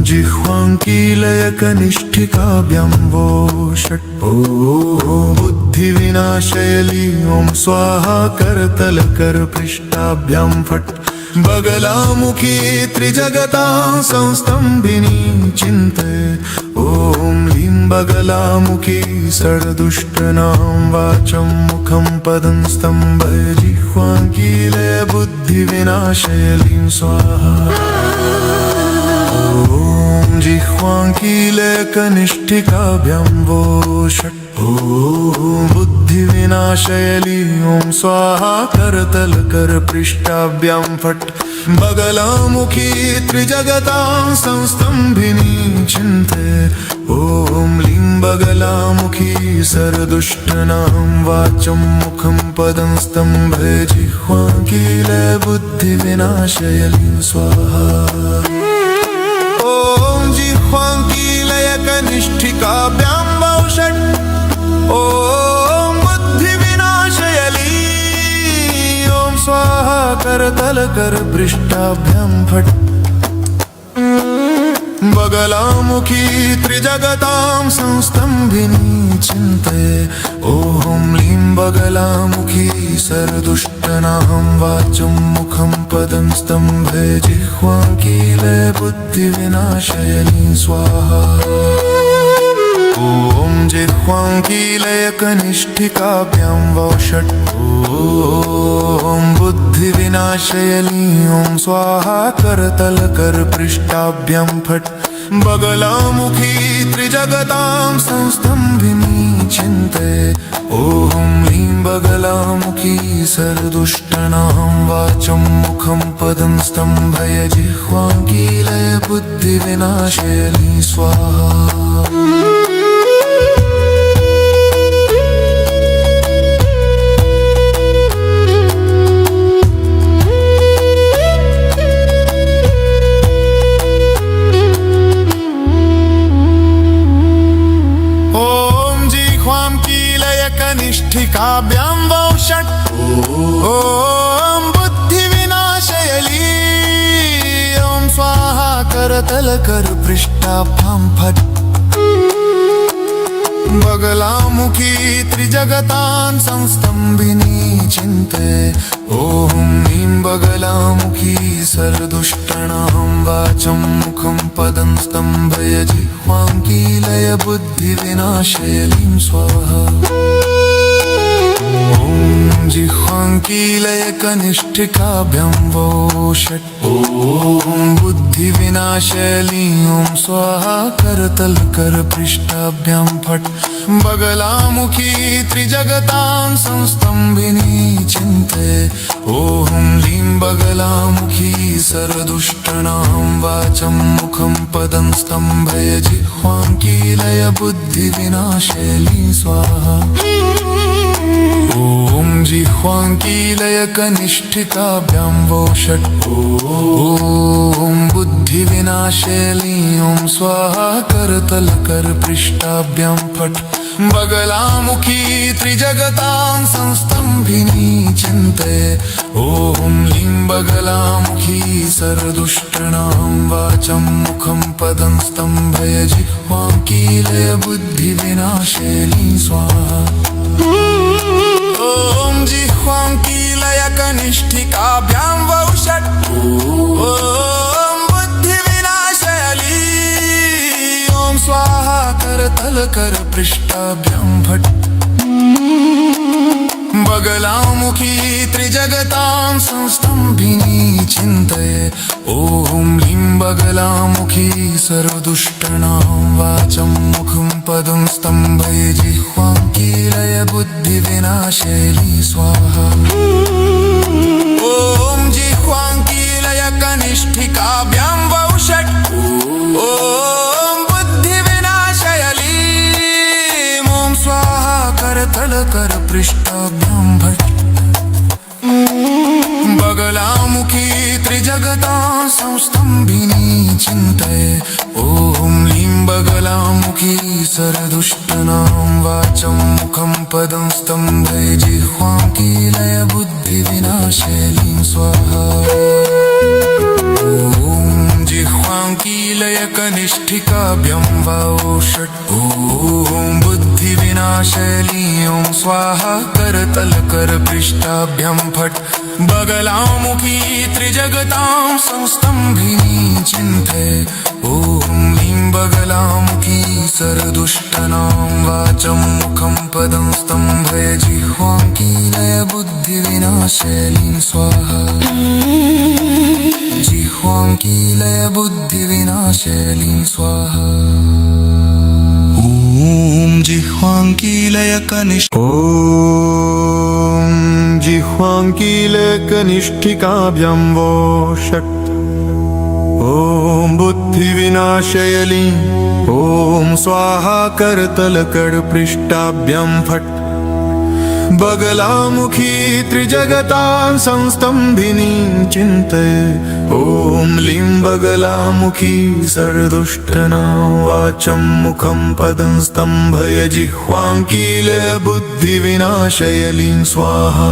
जिह्वां जिह्वाङ्कीलयकनिष्ठिकाभ्यां वो षट् ॐ बुद्धिविनाशयली ॐ स्वाहा करतलकरपृष्ठाभ्यां फट् बगलामुखी त्रिजगतां संस्तम्भिनी चिन्तये ॐ लीं बगलामुखी षड्दुष्टानां वाचं मुखं पदं स्तम्भय जिह्वाङ्कीलय बुद्धिविनाशयलीं स्वाहा ॐ जिह्वाङ्कीलयकनिष्ठिकाभ्यां वो षट् ॐ बुद्धिविनाशयली ॐ स्वाहा करतलकरपृष्ठाभ्यां फट् बगलामुखी त्रिजगतां संस्तम्भिनी चिन्तये ॐ लीं बगलामुखी षड्दुष्टानां वाचं मुखं पदं स्तम्भय जिह्वाङ्कीलय बुद्धिविनाशयलीं स्वाहा ॐ जिह्वाङ्कीलयकनिष्ठिकाभ्यां वो षट् ॐ बुद्धिविनाशयली ॐ स्वाहा करतलकरपृष्ठाभ्यां फट् बगलामुखी त्रिजगतां संस्तम्भिनी चिन्तये ॐ लीं बगलामुखी षड्दुष्टानां वाचं मुखं पदं स्तम्भय जिह्वाङ्कीलय बुद्धिविनाशयलीं स्वाहा ॐ जिह्वाङ्कीलयकनिष्ठिकाभ्यां वो षट् ॐ बुद्धिविनाशयली ॐ स्वाहा करतलकरपृष्ठाभ्यां फट् बगलामुखी त्रिजगतां संस्तम्भिनी चिन्तये ॐ लीं बगलामुखी षड्दुष्टानां वाचं मुखं पदं स्तम्भय जिह्वाङ्कीलय बुद्धिविनाशयलीं स्वाहा कनिष्ठिकाभ्यां वो षट् ॐ बुद्धिविनाशयली ॐ स्वाहा करतलकरपृष्ठाभ्यां फट् बगलामुखी त्रिजगतां संस्तम्भिनी चिन्तये ॐ लीं बगलामुखी षड्दुष्टानां वाचं मुखं पदं स्तम्भय जिह्वाङ्कीलय बुद्धिविनाशयलीं स्वाहा ॐ जिह्वाङ्कीलयकनिष्ठिकाभ्यां वो षट् ॐ बुद्धिविनाशयली ॐ स्वाहा करतलकरपृष्ठाभ्यां फट् बगलामुखी त्रिजगतां संस्तम्भिनी चिन्तये ॐ लीं बगलामुखी षड्दुष्टानां वाचं मुखं पदं स्तम्भय जिह्वाङ्कीलय बुद्धिविनाशयलीं स्वाहा ॐ जिह्वाङ्कीलयकनिष्ठिकाभ्यां वो षट् ॐ बुद्धिविनाशयली ॐ स्वाहा करतलकरपृष्ठाभ्यां फट् बगलामुखी त्रिजगतां संस्तम्भिनी चिन्तये ॐ लीं बगलामुखी षड्दुष्टानां वाचं मुखं पदं स्तम्भय जिह्वाङ्कीलय बुद्धिविनाशयलीं स्वाहा ॐ जिह्वाङ्कीलयकनिष्ठिकाभ्यां वो षट् ॐ बुद्धिविनाशयली ॐ स्वाहा करतलकरपृष्ठाभ्यां फट् बगलामुखी त्रिजगतां संस्तम्भिनी चिन्तये ॐ लीं बगलामुखी षड्दुष्टानां वाचं मुखं पदं स्तम्भय जिह्वाङ्कीलय बुद्धिविनाशयलीं स्वाहा ॐ जिह्वाङ्कीलयकनिष्ठिकाभ्यां वो षट् ॐ बुद्धिविनाशयली ॐ स्वाहा करतलकरपृष्ठाभ्यां फट् बगलामुखी त्रिजगतां संस्तम्भिनी चिन्तये ॐ लीं बगलामुखी षड्दुष्टानां वाचं मुखं पदं स्तम्भय जिह्वाङ्कीलय बुद्धिविनाशयलीं स्वाहा ॐ जिह्वाङ्कीलय कनिष्ठिकाभ्यं वा षट् ॐ बुद्धिविनाशली ॐ स्वाहा करतलकरपृष्ठाभ्यां फट् बगलामुखी त्रिजगतां संस्तम्भिनी चिन्तये ॐ लीं बगलामुखी सरदुष्टनां वाचं मुखं पदं स्तम्भय जिह्वाङ्कीलय बुद्धिविनाशलीं स्वाहा जिह्वाङ्कीलय बुद्धिविनाशलीं स्वाहा ॐ जिह्वाङ्कीलय कनिष्ठिकाभ्यां वो षट् ॐ बुद्धिविनाशयली ॐ स्वाहा करतलकरपृष्ठाभ्यां फट् बगलामुखी त्रिजगतां संस्तम्भिनी चिन्तये ॐ लीं बगलामुखी सरदुष्टनां वाचं मुखं पदं स्तम्भय जिह्वाङ्कीलय बुद्धिविनाशयलीं स्वाहा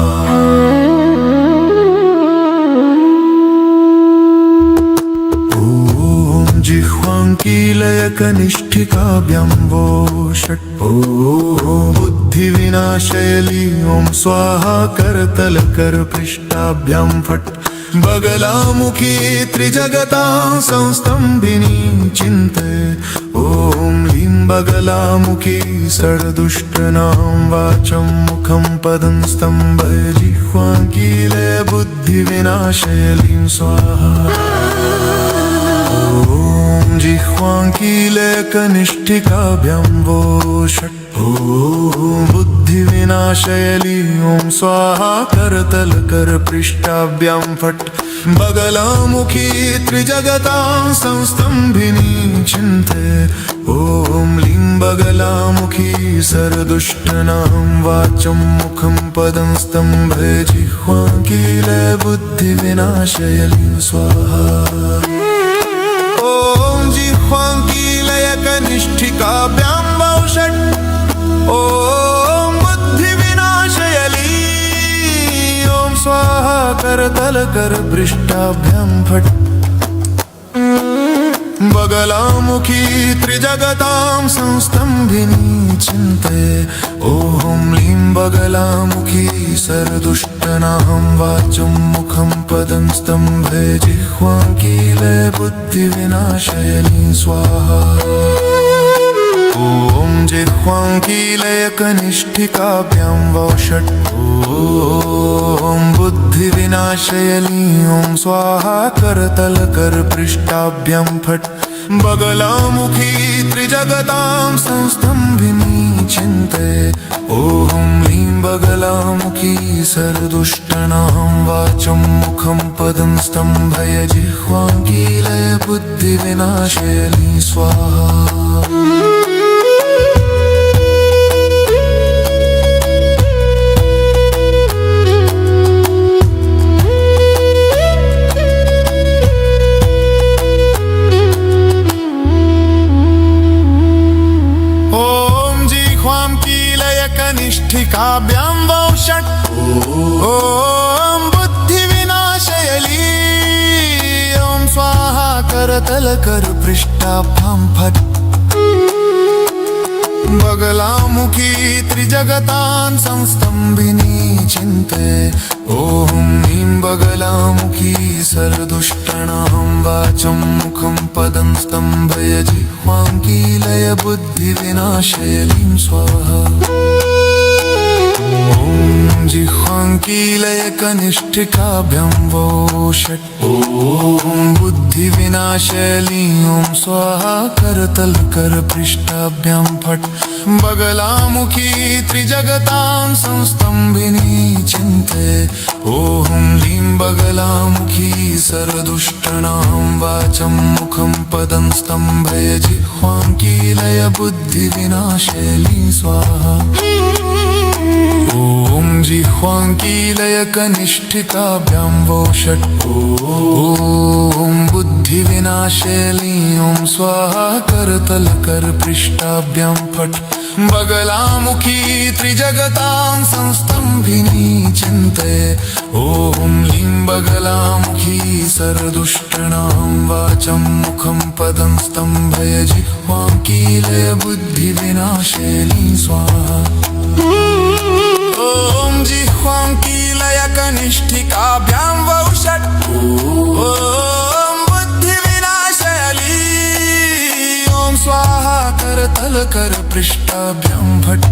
जिह्वाङ्कीलय कनिष्ठिकाभ्यां वो षट् ॐ बुद्धिविनाशयली ॐ स्वाहा करतलकरपृष्ठाभ्यां फट् बगलामुखी त्रिजगतां संस्तम्भिनी चिन्तये ॐ लीं बगलामुखी सरदुष्टनां वाचं मुखं पदं स्तम्भय जिह्वाङ्कीलय बुद्धिविनाशयलीं स्वाहा जिह्वाङ्कीलय कनिष्ठिकाभ्यां वो षट् ॐ बुद्धिविनाशयली ॐ स्वाहा करतलकरपृष्ठाभ्यां फट् बगलामुखी त्रिजगतां संस्तम्भिनी चिन्तये ॐ लीं बगलामुखी सरदुष्टनां वाचं मुखं पदं स्तम्भय जिह्वाङ्कीलय बुद्धिविनाशयलीं स्वाहा जिह्वाङ्कीलय कनिष्ठिकाभ्यां वो षट् ॐ बुद्धिविनाशयली ॐ स्वाहा करतलकरपृष्ठाभ्यां फट् बगलामुखी त्रिजगतां संस्तम्भिनी चिन्तये ॐ लीं बगलामुखी सरदुष्टनां वाचं मुखं पदं स्तम्भय जिह्वाङ्कीलय बुद्धिविनाशयलीं स्वाहा ॐ जिह्वाङ्कीलय कनिष्ठिकाभ्यां वो षट् ॐ बुद्धिविनाशयली ॐ स्वाहा करतलकरपृष्ठाभ्यां फट् बगलामुखी त्रिजगतां संस्तम्भिनी चिन्तये ॐ लीं बगलामुखी सरदुष्टनां वाचं मुखं पदं स्तम्भय जिह्वाङ्कीलय बुद्धिविनाशयलीं स्वाहा कनिष्ठिकाभ्यां वो षट् ॐ बुद्धिविनाशयली ॐ स्वाहा करतलकरपृष्ठाभ्यां फट् बगलामुखी त्रिजगतां संस्तम्भिनी चिन्तये ॐ लीं बगलामुखी सरदुष्टनां वाचं मुखं पदं स्तम्भय जिह्वाङ्कीलय बुद्धिविनाशयलीं स्वाहा ॐ जिह्वाङ्कीलय कनिष्ठिकाभ्यां वो षट् ॐ बुद्धिविनाशयली ॐ स्वाहा करतलकरपृष्ठाभ्यां फट् बगलामुखी त्रिजगतां संस्तम्भिनी चिन्तये ॐ लीं बगलामुखी सरदुष्टनां वाचं मुखं पदं स्तम्भय जिह्वाङ्कीलय बुद्धिविनाशयलीं स्वाहा ॐ जिह्वाङ्कीलय कनिष्ठिकाभ्यां वो षट् ॐ बुद्धिविनाशयली विनाशेली ॐ स्वाहा करतल कर पृष्ठाभ्यां फट् बगलामुखी त्रिजगतां संस्तंभिनी चिन्तये ॐ लीं बगलामुखी सर्वदुष्टानां वाचं मुखं पदं स्तंभय जिह्वां कीलय बुद्धिविनाशिनी स्वाहा ॐ जिह्वां कीलय कनिष्ठिकाभ्यां वौषट् ॐ बुद्धिविनाशयली ॐ स्वाहा करतल कर पृष्ठाभ्यां फट्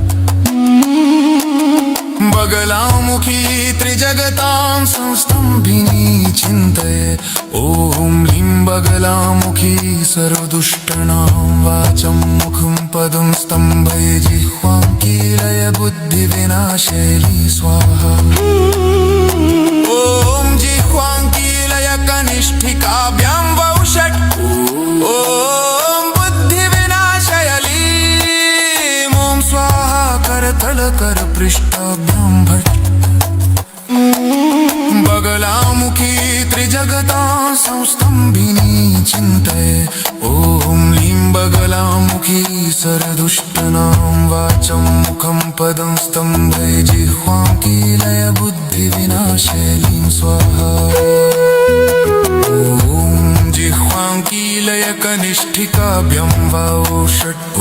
बगलामुखी त्रिजगतां संस्तंभिनी चिन्तये ॐ लीं बगलामुखी सर्वदुष्टानां वाचं मुखं पदं स्तंभय जिह्वां कीलय बुद्धिविनाशिनी स्वाहा ॐ जिह्वां कीलय कनिष्ठिकाभ्यां वौषट् ॐ बुद्धिविनाशयली ॐ स्वाहा करतल कर पृष्ठाभ्यां फट् बगलामुखी त्रिजगतां संस्तंभिनी चिन्तये ॐ लीं बगलामुखी सर्वदुष्टानां वाचं मुखं पदं स्तंभय जिह्वां कीलय बुद्धिविनाशिनी स्वाहा ॐ जिह्वां कीलय कनिष्ठिकाभ्यां वौषट्